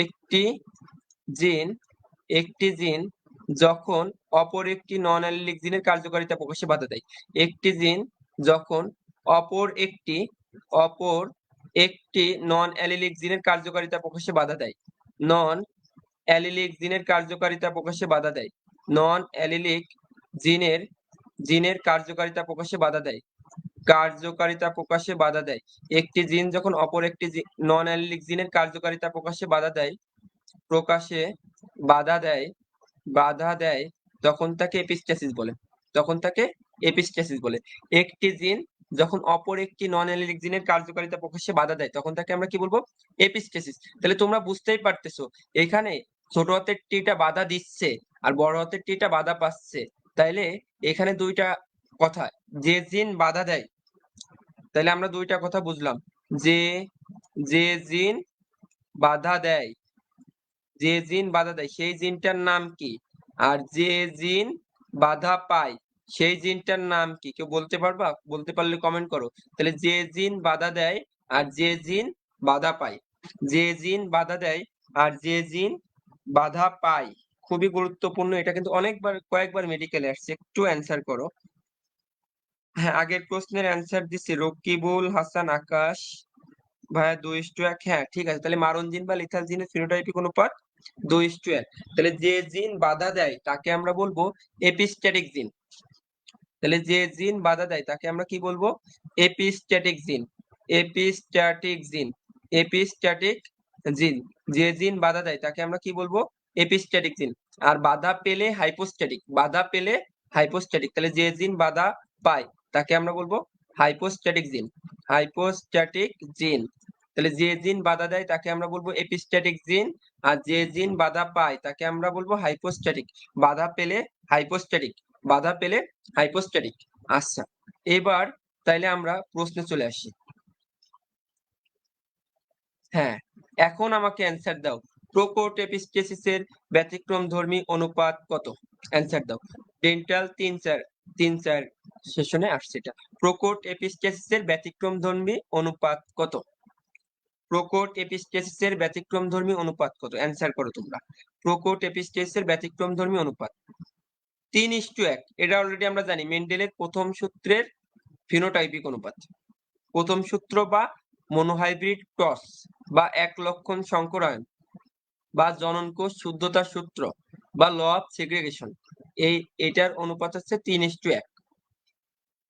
একটি জিন, একটি জিন যখন অপর একটি নন অ্যালিলিক জিনের কার্যকারিতা প্রকাশে বাধা দেয়। একটি জিন যখন অপর একটি অপর একটি নন অ্যালিলিক জিনের কার্যকারিতা প্রকাশে বাধা দেয়। নন অ্যালিলিক জিনের কার্যকারিতা প্রকাশে বাধা দেয়। নন অ্যালিলিক জিনের কার্যকারিতা প্রকাশে বাধা দেয়। কার্যকারিতা প্রকাশে বাধা দেয়। একটি জিন যখন অপর একটি নন অ্যালিলিক জিনের কার্যকারিতা প্রকাশে বাধা দেয় তখন তাকে এপিস্টেসিস বলে। একটি জিন যখন অপর একটি নন অ্যালিলিক জিনের কার্যকারিতা প্রকাশে বাধা দেয় তখন তাকে আমরা কি বলবো? এপিস্টেসিস। তাহলে তোমরা বুঝতেই পারতেছো এখানে ছোট হাতের টিটা বাধা দিচ্ছে আর বড় হাতের টিটা বাধা পাচ্ছে। তাইলে এখানে দুইটা কথা, যে জিন বাধা দেয়, তাহলে আমরা দুইটা কথা বুঝলাম, যে জিন বাধা দেয়, সেই জিনটার নাম কি, আর যে জিন বাধা পায় সেই জিনটার নাম কি? কেউ বলতে পারবা? বলতে পারলে কমেন্ট করো। তাহলে যে জিন বাধা দেয় আর যে জিন বাধা পায়, যে জিন বাধা দেয় আর যে জিন বাধা পায়, খুবই গুরুত্বপূর্ণ। এটা কিন্তু কয়েকবার মেডিকেলে আসছে, একটু অ্যান্সার করো। হ্যাঁ, আগের প্রশ্নের অ্যান্সার দিচ্ছি রকিবুল হাসান আকাশ ভাইয়া 2:1। হ্যাঁ ঠিক আছে, তাহলে মারণ জিন বা লিথাল জিনের ফিনোটাইপিক অনুপাত 2:1। তাহলে যে জিন বাধা দেয় তাকে আমরা বলবো এপিস্ট্যাটিক জিন। তাহলে যে জিন বাধা দেয় তাকে আমরা কি বলবো? এপিস্ট্যাটিক জিন। যে জিন বাধা দেয় তাকে আমরা কি বলবো? এপিস্ট্যাটিক জিন। আর বাধা পেলে হাইপোস্ট্যাটিক। তাহলে যে জিন বাধা পায় তাকে আমরা বলবো হাইপোস্ট্যাটিক জিন। তাহলে যে জিন বাধা দেয় তাকে আমরা বলবো এপিস্ট্যাটিক জিন, আর যে জিন বাধা পায় তাকে আমরা বলবো হাইপোস্ট্যাটিক। বাধা পেলে হাইপোস্ট্যাটিক। আচ্ছা, এবার তাইলে আমরা প্রশ্নে চলে আসি। হ্যাঁ, এখন আমাকে অ্যান্সার দাও, প্রোকোট এপিস্টেসিসের ব্যতিক্রমধর্মী অনুপাত কত? অ্যান্সার দাও। ডেন্টাল 3-4 সেশনে আসছে এটা। প্রোকোট এপিস্টেসিসের ব্যতিক্রমধর্মী অনুপাত কত? প্রোকোট এপিস্টেসিসের ব্যতিক্রমধর্মী অনুপাত কত? অ্যান্সার করো তোমরা। প্রোকোট এপিস্টেসিসের ব্যতিক্রমধর্মী অনুপাত 3:1। এটা অলরেডি আমরা জানি, মেন্ডেলের প্রথম সূত্রের ফিনোটাইপিক অনুপাত। প্রথম সূত্র বা মনোহাইব্রিড ক্রস বা এক লক্ষণ সংকরায়ন বা জননকোষ শুদ্ধতার সূত্র বা ল অফ সেগ্রিগেশন, এটার অনুপাত হচ্ছে 3:1।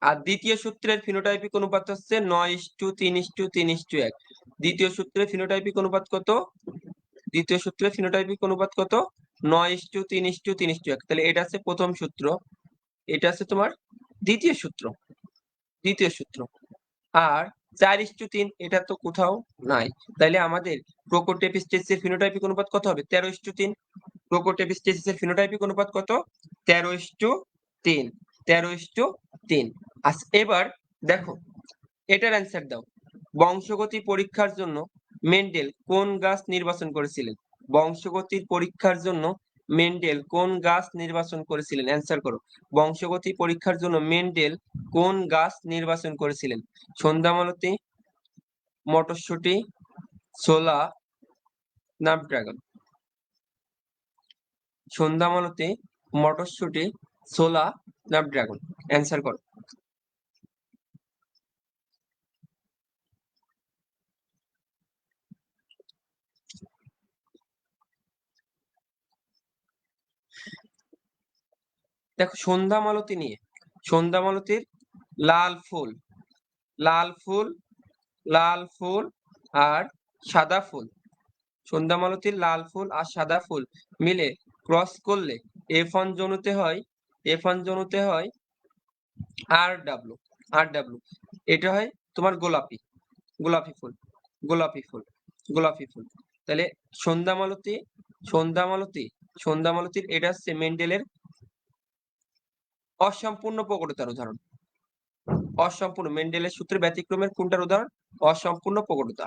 আর দ্বিতীয় সূত্রের ফিনোটাইপিক অনুপাত হচ্ছে 9:3:3:1। দ্বিতীয় সূত্রের ফিনোটাইপিক অনুপাত কত? 9:3:3:1। তাহলে এটা আছে প্রথম সূত্র, এটা আছে তোমার দ্বিতীয় সূত্র। আর 4:3 এটা তো কোথাও নাই। তাইলে আমাদের প্রোকোট এপিস্টেসিসের ফিনোটাইপিক অনুপাত কত হবে? 13:3। প্রোকোট এপিস্টেসিসের ফিনোটাইপিক অনুপাত কত? 13:3। আচ্ছা, এবার দেখো এটার অ্যান্সার দাও। বংশগতি পরীক্ষার জন্য মেন্ডেল কোন গাছ নির্বাচন করেছিলেন? অ্যান্সার করো। বংশগতি পরীক্ষার জন্য মেন্ডেল কোন গাছ নির্বাচন করেছিলেন? সন্ধ্যামালতী, মটরশুঁটি, ছোলা, স্ন্যাপড্রাগন। সন্ধ্যামালতী, মটরশুঁটি, ছোলা, স্ন্যাপড্রাগন। অ্যান্সার করো। দেখো সন্ধ্যামালতী নিয়ে, সন্ধ্যামালতীর লাল ফুল আর সাদা ফুল, সন্ধ্যামালতীর লাল ফুল আর সাদা ফুল মিলে ক্রস করলে F1 জনুতে হয় RW। এটা হয় তোমার গোলাপি ফুল। তাহলে সন্ধ্যামালতীর এটা হচ্ছে মেন্ডেলের অসম্পূর্ণ প্রকটতার উদাহরণ। মেন্ডেলের সূত্রে ব্যতিক্রমের কোনটার উদাহরণ? অসম্পূর্ণ প্রকটতা।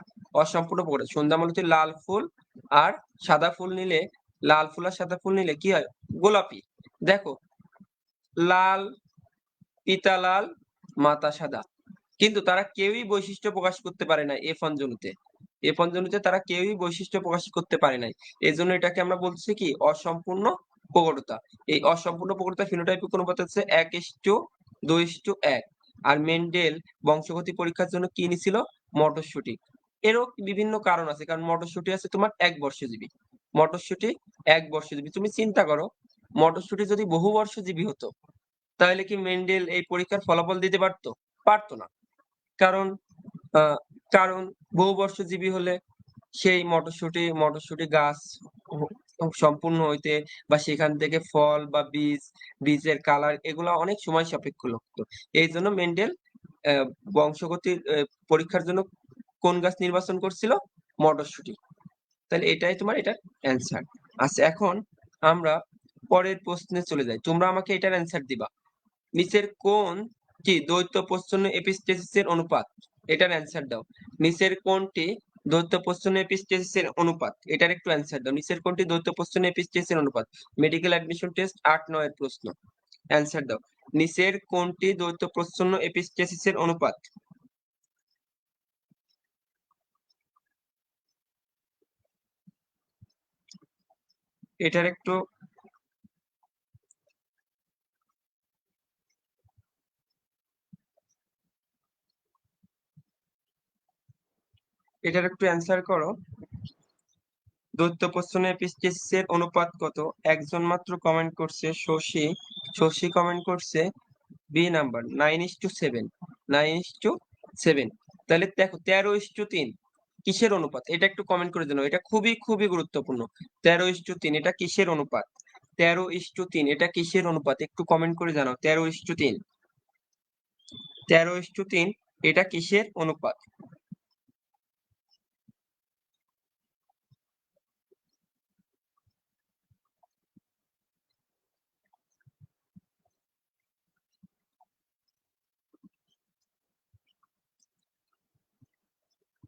সন্ধ্যামালতীর লাল ফুল আর সাদা ফুল নিলে কি হয়? গোলাপি। দেখো লাল, পিতা লাল, মাতা সাদা, কিন্তু তারা কেউই বৈশিষ্ট্য প্রকাশ করতে পারে না F1 জনুতে তারা কেউই বৈশিষ্ট্য প্রকাশ করতে পারে নাই। এই জন্য এটাকে আমরা বলছি কি? অসম্পূর্ণ প্রকটতা। এই অসম্পূর্ণ প্রকটতা ফিনোটাইপিক অনুপাত হচ্ছে 1:2:1। আর মেন্ডেল বংশগতি পরীক্ষার জন্য কি নিছিল? মটরশুঁটি। এরও বিভিন্ন কারণ আছে, কারণ মটরশুঁটি আছে তোমার এক বর্ষজীবী। মটরশুঁটি এক বর্ষজীবী। তুমি চিন্তা করো, মটরশুঁটি যদি বহু বর্ষজীবী হতো, তাহলে কি মেন্ডেল এই পরীক্ষার ফলাফল দিতে পারতো? পারতো না। কারণ আহ, কারণ বহু বর্ষজীবী হলে সেই মটরশুঁটি গাছ সম্পূর্ণ হইতে বা সেখান থেকে ফল বা বীজের কালার এগুলা অনেক সময় সাপেক্ষ লাগতো। এই জন্য মেন্ডেল বংশগতির পরীক্ষার জন্য কোন গাছ নির্বাচন করছিল? মটরশুঁটি। তাহলে এটাই তোমার এটার অ্যান্সার। আচ্ছা, এখন আমরা পরের প্রশ্নে চলে যাই। তোমরা আমাকে এটার অ্যান্সার দিবা। নিচের কোন কি দ্বৈত প্রচ্ছন্ন এপিস্টেসিসের অনুপাত? এটার অ্যান্সার দাও। নিচের কোনটি দ্বৈত প্রচ্ছন্ন এপিস্টেসিসের অনুপাত? এটার একটু অ্যান্সার দাও। নিচের কোনটি দ্বৈত প্রচ্ছন্ন এপিস্টেসিসের অনুপাত? মেডিকেল অ্যাডমিশন টেস্ট 8-9 এর প্রশ্ন। অ্যান্সার দাও। নিচের কোনটি দ্বৈত প্রচ্ছন্ন এপিস্টেসিসের অনুপাত? এটার একটু অ্যান্সার করো। দ্বৈত প্রচ্ছন্ন এপিস্টেসিসের অনুপাত কত? একজন মাত্র কমেন্ট করছে, শশী কমেন্ট করছে বি নাম্বার 9:7। 9:7। তাহলে দেখো 13:3 কিসের অনুপাত? এটা একটু কমেন্ট করে জানাও। এটা খুবই খুবই গুরুত্বপূর্ণ। 13:3 এটা কিসের অনুপাত? 13:3 এটা কিসের অনুপাত? একটু কমেন্ট করে জানাও। 13:3 13:3 এটা কিসের অনুপাত?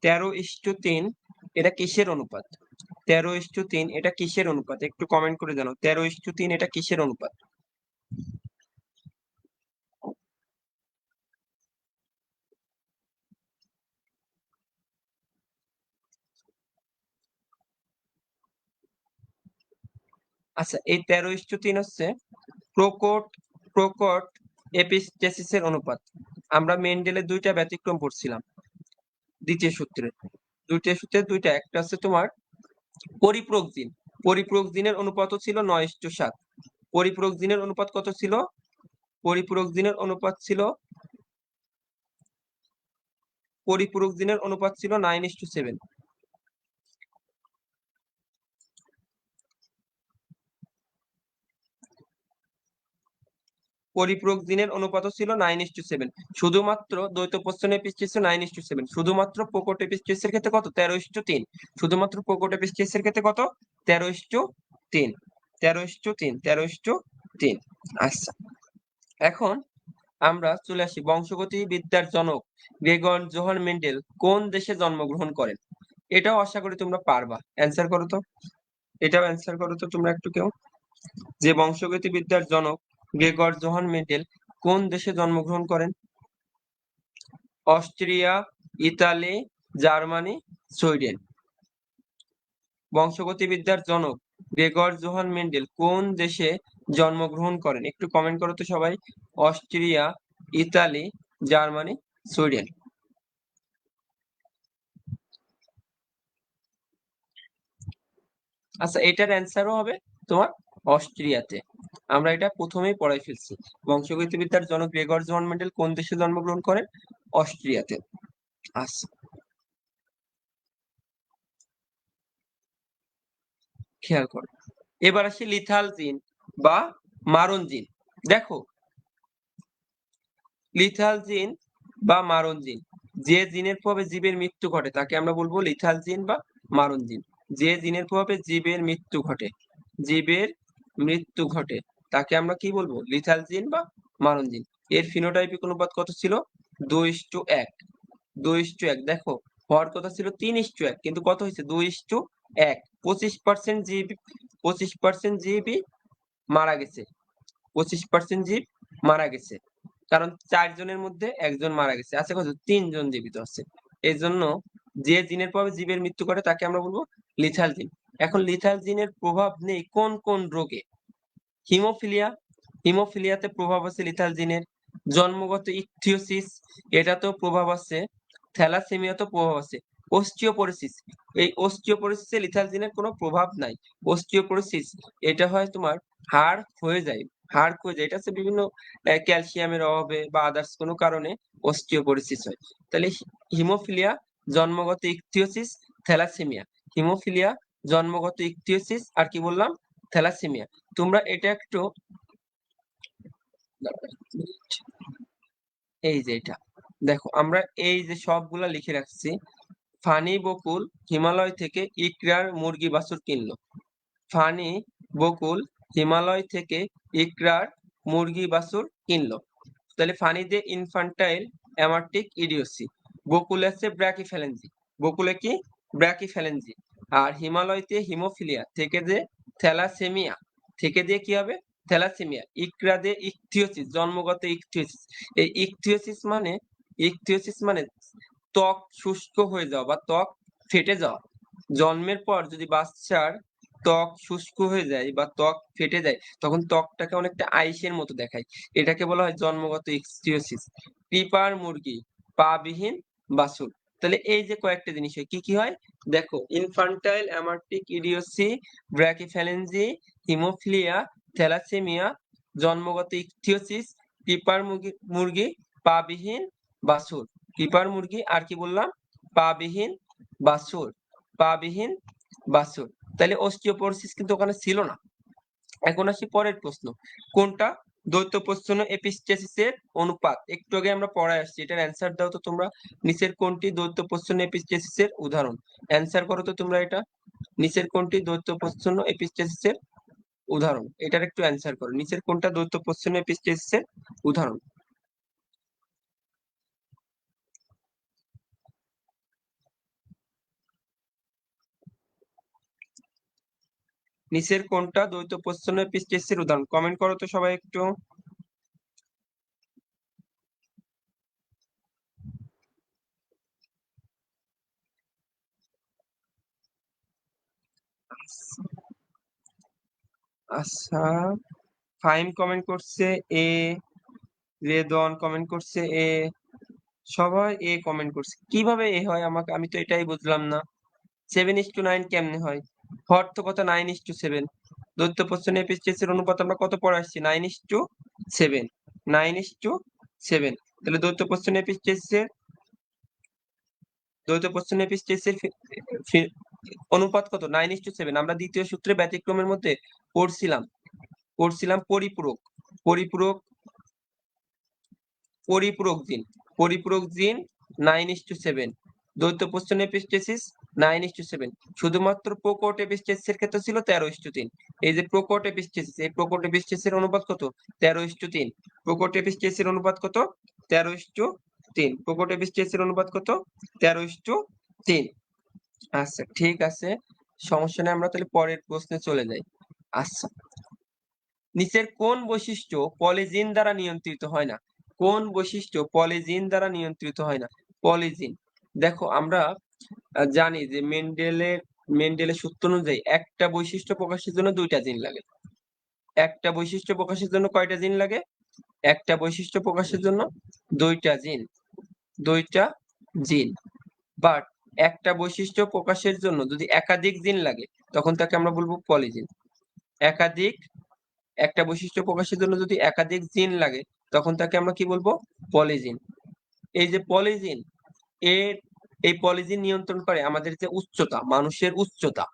13:3 এটা কিসের অনুপাত? 13:3 এটা কিসের অনুপাত? একটু কমেন্ট করে জানাও। 13:3 এটা কিসের অনুপাত? আচ্ছা, এই 13:3 হচ্ছে প্রকট প্রকট এপিস্টেসিসের অনুপাত। আমরা মেন্ডেলের দুইটা ব্যতিক্রম পড়ছিলাম দ্বিতীয় সূত্রে। দুইটা, একটা হচ্ছে তোমার পরিপূরক জিন। পরিপূরক জিনের অনুপাত ছিল 9:7। পরিপূরক জিনের অনুপাত কত ছিল? পরিপূরক জিনের অনুপাত ছিল 9:7। পরিপূরক জিনের অনুপাত ছিল 9:7। শুধুমাত্র দ্বৈত প্রচ্ছন্ন এপিস্টেসিস 9:7। শুধুমাত্র প্রকট এপিস্টেসিসের ক্ষেত্রে কত? 13:3। শুধুমাত্র প্রকট এপিস্টেসিসের ক্ষেত্রে কত? 13:3। 13:3। 13:3। আচ্ছা, এখন আমরা চলে আসি বংশগতি বিদ্যার জনক গ্রেগর জোহান মেন্ডেল কোন দেশে জন্মগ্রহণ করেন? এটাও আশা করি তোমরা পারবা। অ্যান্সার করো তো। এটাও অ্যান্সার করো তো তোমরা একটু কেউ। যে বংশগতি বিদ্যার জনক গ্রেগর জোহান মেন্ডেল কোন দেশে জন্মগ্রহণ করেন? Austria, Italy, Germany, Sweden. বংশগতিবিদ্যার জনক গ্রেগর জোহান মেন্ডেল কোন দেশে জন্মগ্রহণ করেন? একটু কমেন্ট করো তো সবাই। Austria, Italy, Germany, Sweden. আচ্ছা, এটার অ্যান্সারও হবে তোমার অস্ট্রিয়াতে। আমরা এটা প্রথমেই পড়াই ফেলছি। বংশগতিবিদ্যার জনক গ্রেগর জোহান মেন্ডেল কোন দেশে জন্মগ্রহণ করেন? অস্ট্রিয়াতে। আচ্ছা, খেয়াল করো। এবার আসি লিথাল জিন বা মারণ জিন। দেখো, লিথাল জিন বা মারণ জিন, যে জিনের প্রভাবে জীবের মৃত্যু ঘটে তাকে আমরা বলবো লিথাল জিন বা মারণ জিন। যে জিনের প্রভাবে জীবের মৃত্যু ঘটে তাকে আমরা কি বলবো? লিথাল জিন বা মারণ জিন। এর ফিনোটাইপিক অনুপাত কত ছিল? 2:1। 2:1। দেখো, হওয়ার কথা ছিল 3:1, কিন্তু কত হয়েছে? 2:1। 25% জীব মারা গেছে। 25% জীব মারা গেছে, কারণ 4 জনের মধ্যে একজন মারা গেছে। আছে কত? 3 জন জীবিত আছে। এই জন্য যে জিনের প্রভাবে জীবের মৃত্যু ঘটে তাকে আমরা বলবো লিথাল জিন। এখন লিথাল জিনের প্রভাব নেই কোন কোন রোগে? হিমোফিলিয়াতে প্রভাব আছে লিথাল জিনের। জন্মগত ইকথিওসিস, এটাতেও প্রভাব আছে। থ্যালাসেমিয়াতেও প্রভাব আছে। অস্টিওপোরোসিস, এই অস্টিওপোরোসিসে লিথালজিনের কোনো প্রভাব নাই। অস্টিওপোরোসিস এটা হয় তোমার হাড় ক্ষয়ে যায়, হাড় ক্ষয়ে যায়। এটা হচ্ছে বিভিন্ন ক্যালসিয়ামের অভাবে বা আদার্স কোনো কারণে অস্টিওপোরোসিস হয়। তাহলে হিমোফিলিয়া জন্মগত ইকথিওসিস, থ্যালাসেমিয়া। হিমোফিলিয়া জন্মগত ইকথিওসিস আর কি বললাম, থ্যালাসেমিয়া। তোমরা এটা একটু, এই যে এটা দেখো, আমরা এই যে সবগুলা লিখে রাখছি। ফানি বকুল হিমালয় থেকে ইকরার মুরগি বাছুর কিনলো। ফানি বকুল হিমালয় থেকে ইকরার মুরগি বাছুর কিনলো। তাহলে ফানিতে ইনফান্টাইল অ্যামার্টিক ইডিওসি, বকুলে আছে ব্র্যাকিফ্যালেঞ্জি, বকুলে কি ব্র্যাকিফ্যালেঞ্জি। আর হিমালয়তে হিমোফিলিয়া থেকে যে থ্যালাসেমিয়া, থেকে দিয়ে কি হবে থ্যালাসেমিয়া। ইকরা দিয়ে ইকথিওসিস, জন্মগত ইকথিওসিস। এই ইকথিওসিস মানে ত্বক শুষ্ক হয়ে যাওয়া বা ত্বক ফেটে যাওয়া। জন্মের পর যদি বাচ্চার ত্বক শুষ্ক হয়ে যায় বা ত্বক ফেটে যায়, তখন ত্বকটাকে অনেকটা আইসের মতো দেখায়, এটাকে বলা হয় জন্মগত ইকথিওসিস। পিপার মুরগি পাবিহীন বাছুর। তাহলে এই যে কয়েকটা জিনিস হয়, কি কি হয় দেখো, ইনফান্টাইল অ্যামার্টিক ইডিওসি, ব্র্যাকিফ্যালেঞ্জি, হিমোফিলিয়া, থ্যালাসেমিয়া, জন্মগত ইকথিওসিস, পিপার মুরগি পাবিহীন বাছুর। পিপার মুরগি আর কি বললাম, পাবিহীন বাছুর, পাবিহীন বাছুর। তাহলে অস্টিওপোরোসিস কিন্তু ওখানে ছিল না। এখন আসি পরের প্রশ্ন, কোনটা দ্বৈত প্রচ্ছন্ন এপিস্টেসিসের অনুপাত? একটু আগে আমরা পড়ায় আসছি, এটার অ্যান্সার দাও তো তোমরা। নিচের কোনটি দ্বৈত প্রচ্ছন্ন এপিস্টেসিসের উদাহরণ? অ্যান্সার করো তো তোমরা এটা। নিচের কোনটি দ্বৈত প্রচ্ছন্ন এপিস্টেসিসের উদাহরণ? এটার একটু অ্যান্সার করো, নিচের কোনটা দ্বৈত প্রচ্ছন্ন এপিস্টেসিসের উদাহরণ? নিচের কোনটা দ্বৈত প্রচ্ছন্ন এপিস্টেসিসের উদাহরণ? কমেন্ট করো তো সবাই একটু। আচ্ছা, ফাইম কমেন্ট করছে এ, রেদন কমেন্ট করছে এ, সবাই এ কমেন্ট করছে। কিভাবে এ হয় আমাকে, আমি তো এটাই বুঝলাম না। 7:9 কেমনে হয়? হর তো কত 9:7। দ্বৈত প্রচ্ছন্ন এপিস্টেসিসের অনুপাত আমরা কত পড়ে আসছি, 9:7, 9:7। তাহলে দ্বৈত প্রচ্ছন্ন এপিস্টেসিসের অনুপাত কত, 9:7। আমরা দ্বিতীয় সূত্রে ব্যতিক্রমের মধ্যে পড়ছিলাম পরিপূরক, পরিপূরক, পরিপূরক জিন 9:7। দ্বৈত প্রচ্ছন্ন এপিস্টেসিস 9:7। শুধুমাত্র প্রোকট এপিস্টেসিসের ক্ষেত্রে ছিল 13:3। এই যে প্রোকট এপিস্টেসিস, এই প্রোকট এপিস্টেসিসের অনুপাত কত, 13:3। প্রোকট এপিস্টেসিসের অনুপাত কত, 13:3। প্রোকট এপিস্টেসিসের অনুপাত কত, 13:3। আচ্ছা ঠিক আছে, সমস্যা নেই, আমরা তাহলে পরের প্রশ্নে চলে যাই। আচ্ছা, নিচের কোন বৈশিষ্ট্য পলিজিন দ্বারা নিয়ন্ত্রিত হয় না? কোন বৈশিষ্ট্য পলিজিন দ্বারা নিয়ন্ত্রিত হয় না? পলিজিন, দেখো আমরা জানি যে মেন্ডেলের সূত্র অনুযায়ী একটা বৈশিষ্ট্য প্রকাশের জন্য দুইটা জিন লাগে। একটা বৈশিষ্ট্য প্রকাশের জন্য কয়টা জিন লাগে? একটা বৈশিষ্ট্য প্রকাশের জন্য দুইটা জিন, দুইটা জিন। বাট একটা বৈশিষ্ট্য প্রকাশের জন্য যদি একাধিক জিন লাগে, তখন তাকে আমরা বলবো পলিজিন। একাধিক, একটা বৈশিষ্ট্য প্রকাশের জন্য যদি একাধিক জিন লাগে, তখন তাকে আমরা কি বলবো, পলিজিন। এই যে পলিজিন, এর এই পলিজিন নিয়ন্ত্রণ করে আমাদের যে উচ্চতা, মানুষের উচ্চতা,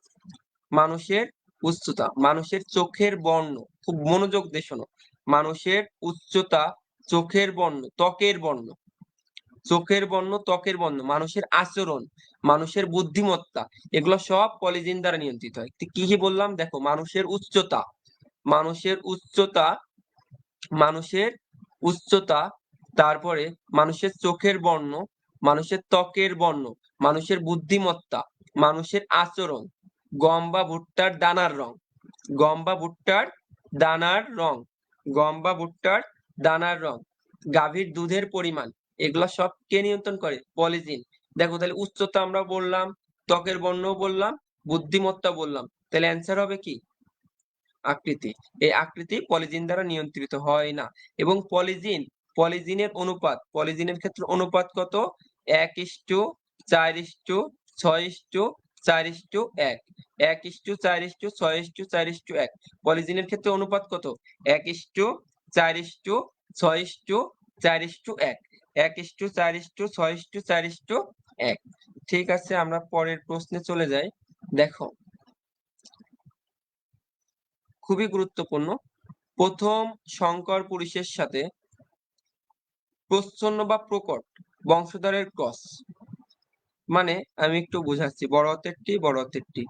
মানুষের উচ্চতা, মানুষের চোখের বর্ণ, খুব মনোযোগ দিয়ে শোনো, মানুষের উচ্চতা, চোখের বর্ণ, ত্বকের বর্ণ, চোখের বর্ণ, ত্বকের বর্ণ, মানুষের আচরণ, মানুষের বুদ্ধিমত্তা, এগুলো সব পলিজিন দ্বারা নিয়ন্ত্রিত হয়। কি কি বললাম দেখো, মানুষের উচ্চতা, মানুষের উচ্চতা, মানুষের উচ্চতা, তারপরে মানুষের চোখের বর্ণ, মানুষের ত্বকের বর্ণ, মানুষের বুদ্ধিমত্তা, মানুষের আচরণ, গম বা ভুট্টার দানার রং, গম বা ভুট্টার দানার রং, গম বা ভুট্টার দানার রং, গাভীর দুধের পরিমাণ, এগুলা সব কে নিয়ন্ত্রণ করে, পলিজিন। দেখো তাহলে উচ্চতা আমরা বললাম, ত্বকের বর্ণ বললাম, বুদ্ধিমত্তা বললাম, তাহলে অ্যান্সার হবে কি, আকৃতি। এই আকৃতি পলিজিন দ্বারা নিয়ন্ত্রিত হয় না। এবং পলিজিনের অনুপাত, পলিজিনের ক্ষেত্রে অনুপাত কত? 1:4:6:4:1, 1:4:6:4:1। পলিজিনের ক্ষেত্রে অনুপাত কত? 1:4:6:4:1, 1:4:6:4:1। ঠিক আছে, আমরা পরের প্রশ্নে চলে যাই। দেখো, খুবই গুরুত্বপূর্ণ। প্রথম শঙ্কর পুরুষের সাথে প্রচ্ছন্ন বা প্রকট বংশধরের ক্রস, মানে আমি একটু বুঝাচ্ছি। বড় হাতের টি, বড় হাতের টি,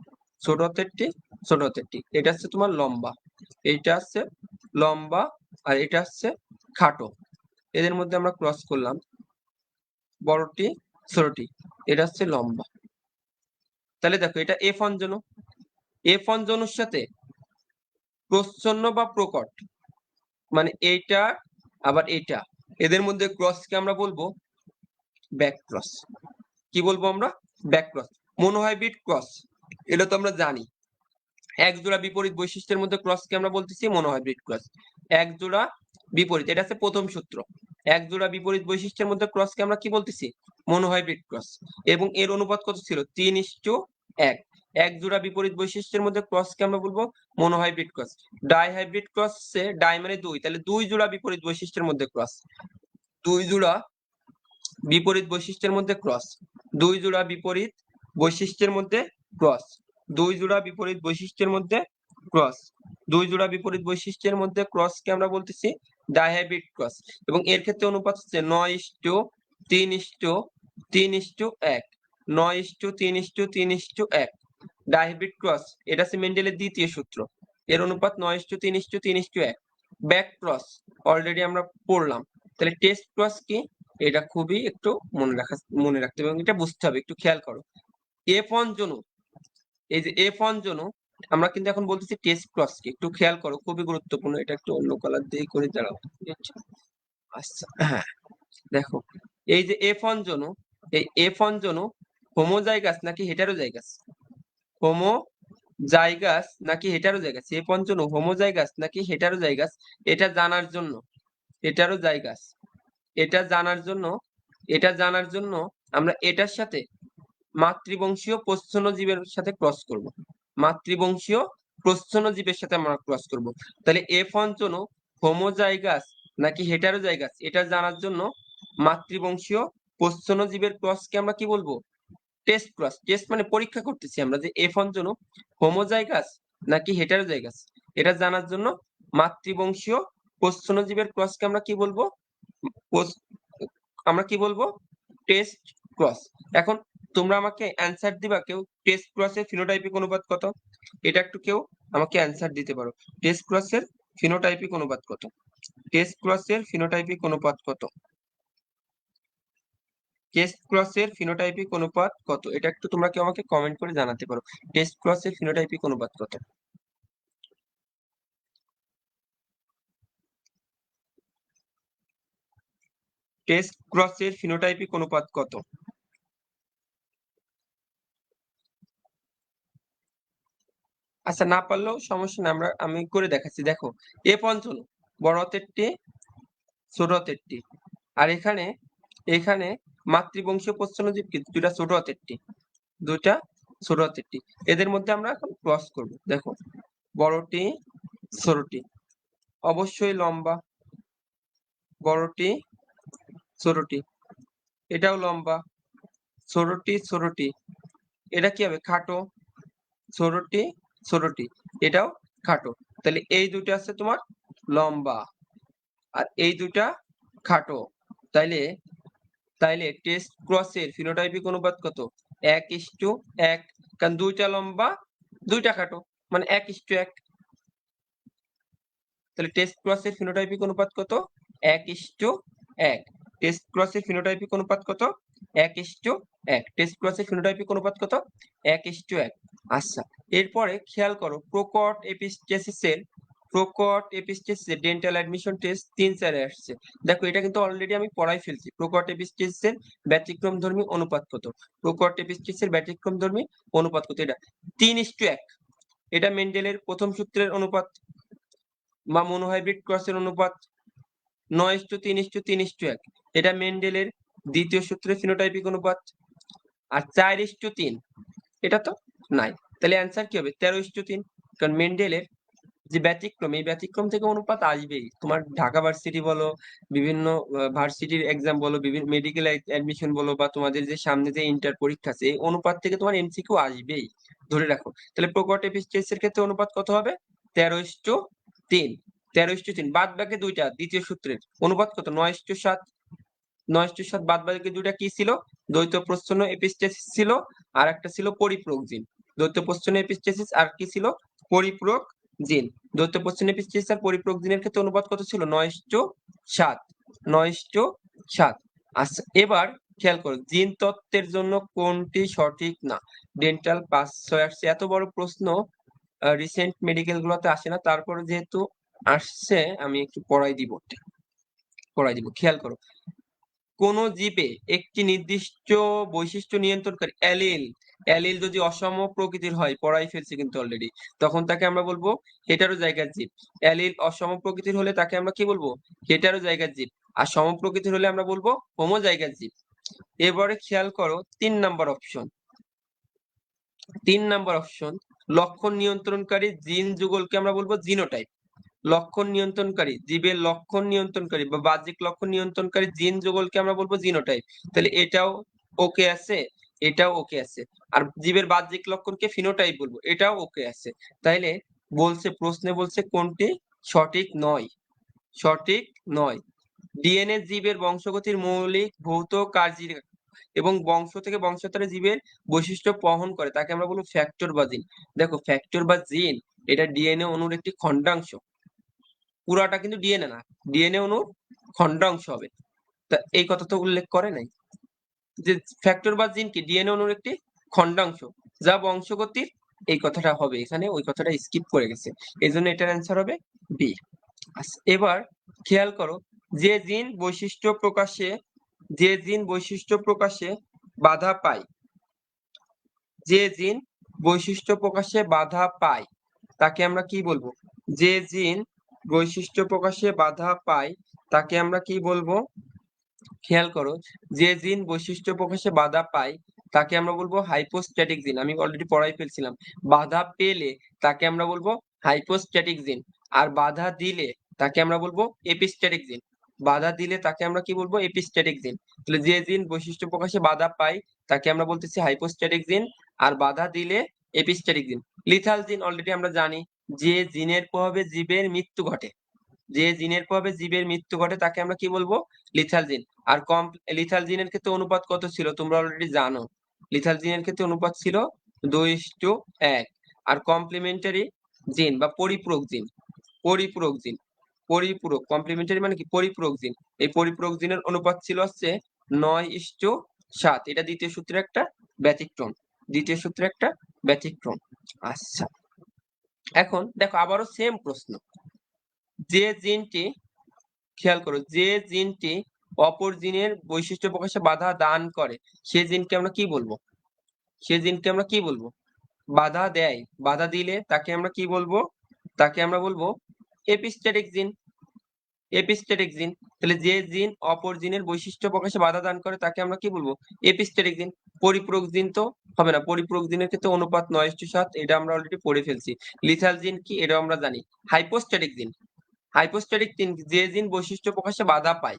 ছোট হাতের টি, ছোট হাতের টি। এটা হচ্ছে তোমার লম্বা, এইটা হচ্ছে লম্বা, আর এটা হচ্ছে খাটো। এদের মধ্যে আমরা ক্রস করলাম, বড়টি ছোটটি, এটা হচ্ছে লম্বা। তাহলে দেখো, এটা এফ অঞ্জন, এফ অঞ্জনের সাথে প্রচ্ছন্ন বা প্রকট, মানে এইটা আবার এইটা, এদের মধ্যে ক্রসকে আমরা বলবো ব্যাক ক্রস। কি বলবো আমরা? Back cross. মনোহাইব্রিড ক্রস, এটা তো আমরা জানি। এক জোড়া বিপরীত বৈশিষ্ট্যের মধ্যে ক্রসকে আমরা বলতেছি মনোহাইব্রিড ক্রস। এক জোড়া বিপরীত, এটা হচ্ছে প্রথম সূত্র। এক জোড়া বিপরীত বৈশিষ্ট্যের মধ্যে ক্রসকে আমরা কি বলতেছি? Monohybrid cross. এবং এর অনুপাত কত ছিল? 3:1। এক জোড়া বিপরীত বৈশিষ্ট্যের মধ্যে ক্রসকে আমরা বলবো মনোহাইব্রিড ক্রস। ডাইহাইব্রিড ক্রস হচ্ছে, ডাই মানে দুই, তাহলে দুই জোড়া বিপরীত বৈশিষ্ট্যের মধ্যে ক্রস। দুই জোড়া বিপরীত বৈশিষ্ট্যের মধ্যে ক্রস, দুই জোড়া বিপরীত বৈশিষ্ট্যের মধ্যে ক্রস, দুই জোড়া বিপরীত বৈশিষ্ট্যের মধ্যে ক্রস, দুই জোড়া বিপরীত বৈশিষ্ট্যের মধ্যে ক্রসকে আমরা বলতেছি ডাইহাইব্রিড ক্রস। এবং এর ক্ষেত্রে অনুপাত হচ্ছে 9:3:3:1, 9:3:3:1। ডাইহাইব্রিড ক্রস, এটা হচ্ছে মেন্ডেলের দ্বিতীয় সূত্র, এর অনুপাত 9:3:3:1। ব্যাক ক্রস অলরেডি আমরা পড়লাম। তাহলে টেস্ট ক্রস কি? এটা খুবই একটু মনে রাখতে হবে এবং এটা বুঝতে হবে, একটু খেয়াল করো। এফ অঞ্জনু, এই যে এফ অঞ্জনু, আমরা কিন্তু এখন বলতেছি টেস্ট ক্রস কি, একটু খেয়াল করো, খুবই গুরুত্বপূর্ণ। এটা একটু অন্য কালার দিয়ে করে দাঁড়াও। আচ্ছা, হ্যাঁ, দেখো, এই যে এফ অঞ্জনু, এই এফ অঞ্জনু হোমোজাইগাস নাকি হেটারোজাইগাস? হোমোজাইগাস নাকি হেটারোজাইগাস? এফ অঞ্জনু হোমোজাইগাস নাকি হেটারোজাইগাস, এটা জানার জন্য, হেটারোজাইগাস, এটা জানার জন্য, এটা জানার জন্য আমরা এটার সাথে মাতৃবংশীয় প্রচ্ছন্নজীবের সাথে ক্রস করব। মাতৃবংশীয় প্রচ্ছন্নজীবের সাথে আমরা ক্রস করব। তাহলে এফ অঞ্চনু হোমোজাইগাস নাকি হেটারোজাইগাস, এটা জানার জন্য মাতৃবংশীয় প্রচ্ছন্নজীবের ক্রসকে আমরা কি বলবো? Test cross. টেস্ট মানে পরীক্ষা করতেছি আমরা যে এফ অঞ্চনু হোমোজাইগাস নাকি হেটারোজাইগাস, এটা জানার জন্য মাতৃবংশীয় প্রচ্ছন্নজীবের ক্রসকে আমরা কি বলবো? আমরা কি বলবো? Test cross. এখন তোমরা আমাকে অ্যানসার দিবা, কেউ টেস্ট ক্রসের ফিনোটাইপিক অনুপাত কত? এটা একটু কেউ আমাকে অ্যানসার দিতে পারো। টেস্ট ক্রসের ফিনোটাইপিক অনুপাত কত? টেস্ট ক্রসের ফিনোটাইপিক অনুপাত কত? টেস্ট ক্রসের ফিনোটাইপিক অনুপাত কত? এটা একটু তোমরা কেউ আমাকে কমেন্ট করে জানাতে পারো। টেস্ট ক্রসের ফিনোটাইপিক অনুপাত কত? টেস্ট ক্রসের ফিনোটাইপিক অনুপাত কত? আচ্ছা, না পারলেও সমস্যা না, আমি করে দেখাচ্ছি। দেখো, এ পঞ্চম বড় হাতের টি, ছোট হাতের টি, আর এখানে এখানে মাতৃবংশীয় প্রচ্ছন্নজীব কি? দুটা ছোট হাতের টি, দুটা ছোট হাতের টি। এদের মধ্যে আমরা এখন ক্রস করব। দেখো, বড়টি ছোটটি অবশ্যই লম্বা, বড়টি ছোটটি এটাও লম্বা, ছোটটি ছোটটি এটা কি হবে? খাটো, ছোটটি ছোটটি এটাও খাটো। তাহলে এই দুটো আছে তোমার লম্বা, আর এই দুটা খাটো। তাইলে তাইলে টেস্ট ক্রসের ফিনোটাইপিক অনুপাত কত? 1:1, কারণ দুইটা লম্বা দুইটা খাটো, মানে 1:1। তাহলে টেস্ট ক্রসের ফিনোটাইপিক অনুপাত কত? 1:1। টেস্ট ক্রসের ফিনোটাইপিক অনুপাত কত? 1:1। টেস্ট ক্রসের ফিনোটাইপিক অনুপাত কত? 1:1। আচ্ছা, এরপরে খেয়াল করো, প্রকট এপিস্টেসিসের ডেন্টাল অ্যাডমিশন টেস্ট 3-4 আসছে। দেখো, এটা কিন্তু অলরেডি আমি পড়াই ফেলছি। প্রকট এপিস্টেসিসের ব্যতিক্রমধর্মী অনুপাত কত? প্রকট এপিস্টেসিসের ব্যতিক্রমধর্মী অনুপাত কত? এটা 3:1। এটা মেন্ডেলের প্রথম সূত্রের অনুপাত বা মনোহাইব্রিড ক্রসের অনুপাত। 9:3:3:1, এটা মেন্ডেলের দ্বিতীয় সূত্রের ফিনোটাইপিক অনুপাত। আর 4:3, এটা তো নাই, তাহলে অ্যান্সার কি হবে? 13:3, কারণ মেন্ডেলের যে ব্যতিক্রম, এই ব্যতিক্রম থেকে অনুপাত আসবেই। তোমার ঢাকা ভার্সিটি বলো, বিভিন্ন ভার্সিটির এক্সাম বলো, বিভিন্ন মেডিকেল অ্যাডমিশন বলো, বা তোমাদের যে সামনে যে ইন্টার পরীক্ষা আছে, এই অনুপাত থেকে তোমার এমসিকিউ আসবেই, ধরে রাখো। তাহলে প্রকট এপিস্টেসের ক্ষেত্রে অনুপাত কত হবে? 13:3। 13:3, বাদ বাকি দুইটা দ্বিতীয় সূত্রের অনুপাত কত? 9:7। 9:7, বাদ বাকি দুইটা কি ছিল? দ্বৈত প্রচ্ছন্ন এপিস্টেসিস ছিল, আর একটা ছিল পরিপূরক জিন। দ্বৈত প্রচ্ছন্ন এপিস্টেসিস আর কি ছিল? পরিপূরক জিন। দ্বৈত প্রচ্ছন্ন এপিস্টেসিস আর পরিপূরক জিনের ক্ষেত্রে অনুপাত কত ছিল? 9:7। 9:7। আচ্ছা, এবার খেয়াল করো, জিন তত্ত্বের জন্য কোনটি সঠিক না? ডেন্টাল 5-6 আসছে, এত বড় প্রশ্ন রিসেন্ট মেডিকেল গুলোতে আসে না, তারপরে যেহেতু আসছে আমি একটু পড়াই দিব। খেয়াল করো, কোন জীবে একটি নির্দিষ্ট বৈশিষ্ট্য নিয়ন্ত্রণকারী অ্যালিল যদি অসম প্রকৃতির হয়, পড়াই ফেলছি কিন্তু অলরেডি, তখন তাকে আমরা বলবো হেটারোজাইগাস জীব। অ্যালিল অসম প্রকৃতির হলে তাকে আমরা কি বলবো? হেটারোজাইগাস জীব। আর সম প্রকৃতির হলে আমরা বলবো হোমোজাইগাস জীব। এবারে খেয়াল করো 3 নাম্বার অপশন। 3 নাম্বার অপশন, লক্ষণ নিয়ন্ত্রণকারী জিন যুগলকে আমরা বলবো জিনোটাইপ। লক্ষণ নিয়ন্ত্রণকারী জীবের লক্ষণ নিয়ন্ত্রণকারী বা বাহ্যিক লক্ষণ নিয়ন্ত্রণকারী জিন যুগলকে আমরা বলবো জিনোটাইপ। তাহলে এটাও ওকে আছে, এটাও ওকে আছে। আর জীবের বাহ্যিক লক্ষণকে ফিনোটাইপ বলবো, এটাও ওকে আছে। তাইলে বলছে, প্রশ্নে বলছে কোনটি সঠিক নয়? সঠিক নয়। ডিএনএ জীবের বংশগতির মৌলিক ভৌত কার্য এবং বংশ থেকে বংশান্তরে জীবের বৈশিষ্ট্য বহন করে, তাকে আমরা বলবো ফ্যাক্টর বা জিন। দেখো, ফ্যাক্টর বা জিন এটা ডিএনএ অণুর একটি খণ্ডাংশ, পুরাটা কিন্তু ডিএনএ না, ডিএনএ অণুর খণ্ডাংশ হবে। তা এই কথা তো উল্লেখ করে নাই যে ফ্যাক্টর বা জিন কি? ডিএনএ অণুর একটি খণ্ডাংশ যা বংশগতির, এই কথাটা হবে এখানে, ওই কথাটা স্কিপ করে গেছে, এই জন্য এটার অ্যান্সার হবে বি। এবার খেয়াল করো, যে জিন বৈশিষ্ট্য প্রকাশে বাধা পায়, যে জিন বৈশিষ্ট্য প্রকাশে বাধা পায় তাকে আমরা কি বলবো? যে জিন বৈশিষ্ট্য প্রকাশে বাধা পায় তাকে আমরা কি বলবো? খেয়াল করো, যে জিন বৈশিষ্ট্য প্রকাশে বাধা পায় তাকে আমরা বলবো হাইপোস্ট্যাটিক জিন। আমি অলরেডি পড়াই ফেলছিলাম, বাধা পেলে তাকে আমরা বলবো হাইপোস্ট্যাটিক জিন, আর বাধা দিলে তাকে আমরা বলবো এপিস্ট্যাটিক জিন। বাধা দিলে তাকে আমরা কি বলবো? এপিস্ট্যাটিক জিন। তাহলে যে জিন বৈশিষ্ট্য প্রকাশে বাধা পায় তাকে আমরা বলতেছি হাইপোস্ট্যাটিক জিন, আর বাধা দিলে এপিস্ট্যাটিক জিন। লিথাল জিন অলরেডি আমরা জানি, যে জিনের প্রভাবে জীবের মৃত্যু ঘটে, যে জিনের প্রভাবে জীবের মৃত্যু ঘটে তাকে আমরা কি বলবো? লিথাল জিন। আর লিথাল জিনের ক্ষেত্রে অনুপাত কত ছিল তোমরা অলরেডি জানো, লিথাল জিনের ক্ষেত্রে অনুপাত ছিল 2:1। আর কমপ্লিমেন্টারি জিন বা পরিপূরক জিন, পরিপূরক জিন, পরিপূরক, কমপ্লিমেন্টারি মানে কি? পরিপূরক জিন, এই পরিপূরক জিনের অনুপাত ছিল হচ্ছে 9:7। এটা দ্বিতীয় সূত্রের একটা ব্যতিক্রম, দ্বিতীয় সূত্রের একটা ব্যতিক্রম। আচ্ছা, এখন দেখো আবারও সেম প্রশ্ন, যে জিনটি, খেয়াল করো, যে জিনটি অপর জিনের বৈশিষ্ট্য প্রকাশে বাধা দান করে সে জিনকে আমরা কি বলবো? সে জিনকে আমরা কি বলবো? বাধা দেয়, বাধা দিলে তাকে আমরা কি বলবো? তাকে আমরা বলবো এপিস্ট্যাটিক জিন। এপিস্ট্যাটিক জিন। তাহলে যে জিন অপর জিনের বৈশিষ্ট্য প্রকাশে বাধা দান করে তাকে আমরা কি বলবো? এপিস্ট্যাটিক জিন। পরিপূরক জিন তো হবে না, পরিপূরক জিনের ক্ষেত্রে অনুপাত 9:7, এটা আমরা অলরেডি পড়ে ফেলছি। লিথাল জিন কি? এটাও আমরা জানি। হাইপোস্ট্যাটিক জিন, হাইপোস্ট্যাটিক জিন যে জিন বৈশিষ্ট্য প্রকাশে বাধা পায়,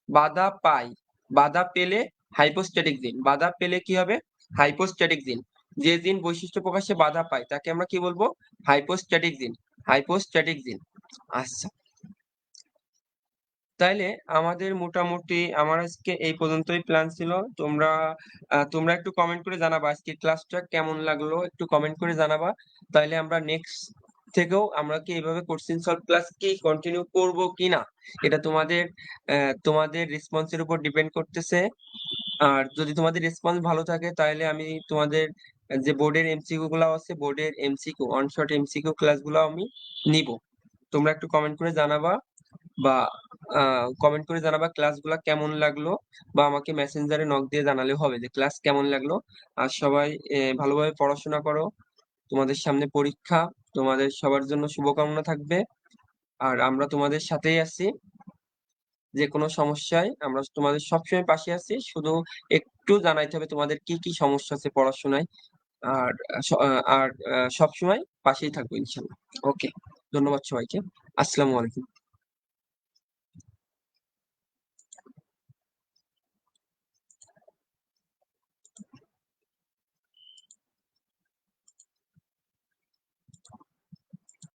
বাধা পায়, বাধা পেলে হাইপোস্ট্যাটিক জিন, বাধা পেলে কি হবে? হাইপোস্ট্যাটিক জিন। যে জিন বৈশিষ্ট্য প্রকাশে বাধা পায় তাকে আমরা কি বলবো? হাইপোস্ট্যাটিক জিন, হাইপোস্ট্যাটিক জিন। আচ্ছা, তাইলে আমাদের মোটামুটি আমার আজকে এই পর্যন্তই প্ল্যান ছিল। তোমরা একটু কমেন্ট করে জানাবা আজকে ক্লাসটা কেমন লাগলো, একটু কমেন্ট করে জানাবা। তাইলে আমরা নেক্সট থেকেও আমরা কি এইভাবে কোশ্চেন সলভ ক্লাস কি কন্টিনিউ করব কিনা, এটা তোমাদের রেসপন্সের উপর ডিপেন্ড করতেছে। আর যদি তোমাদের রেসপন্স ভালো থাকে তাহলে আমি তোমাদের যে বোর্ডের এমসিকিউ গুলো আছে, বোর্ডের এমসিকিউ অন শর্ট এমসিকিউ ক্লাসগুলো আমি নিব। তোমরা একটু কমেন্ট করে জানাবা, বা কমেন্ট করে জানাবা ক্লাসগুলো কেমন লাগলো, বা আমাকে মেসেঞ্জারে নক দিয়ে জানালেও হবে যে ক্লাস কেমন লাগলো। আর সবাই ভালোভাবে পড়াশোনা করো, তোমাদের সামনে পরীক্ষা, তোমাদের সবার জন্য শুভকামনা থাকবে, আর আমরা তোমাদের সাথেই আছি। যে কোনো সমস্যায় আমরা তোমাদের সবসময় পাশে আছি, শুধু একটু জানাইতে হবে তোমাদের কি কি সমস্যা আছে পড়াশোনায়। আর সবসময় পাশেই থাকবো ইনশাল্লাহ। ওকে, ধন্যবাদ সবাইকে। আসসালামু আলাইকুম।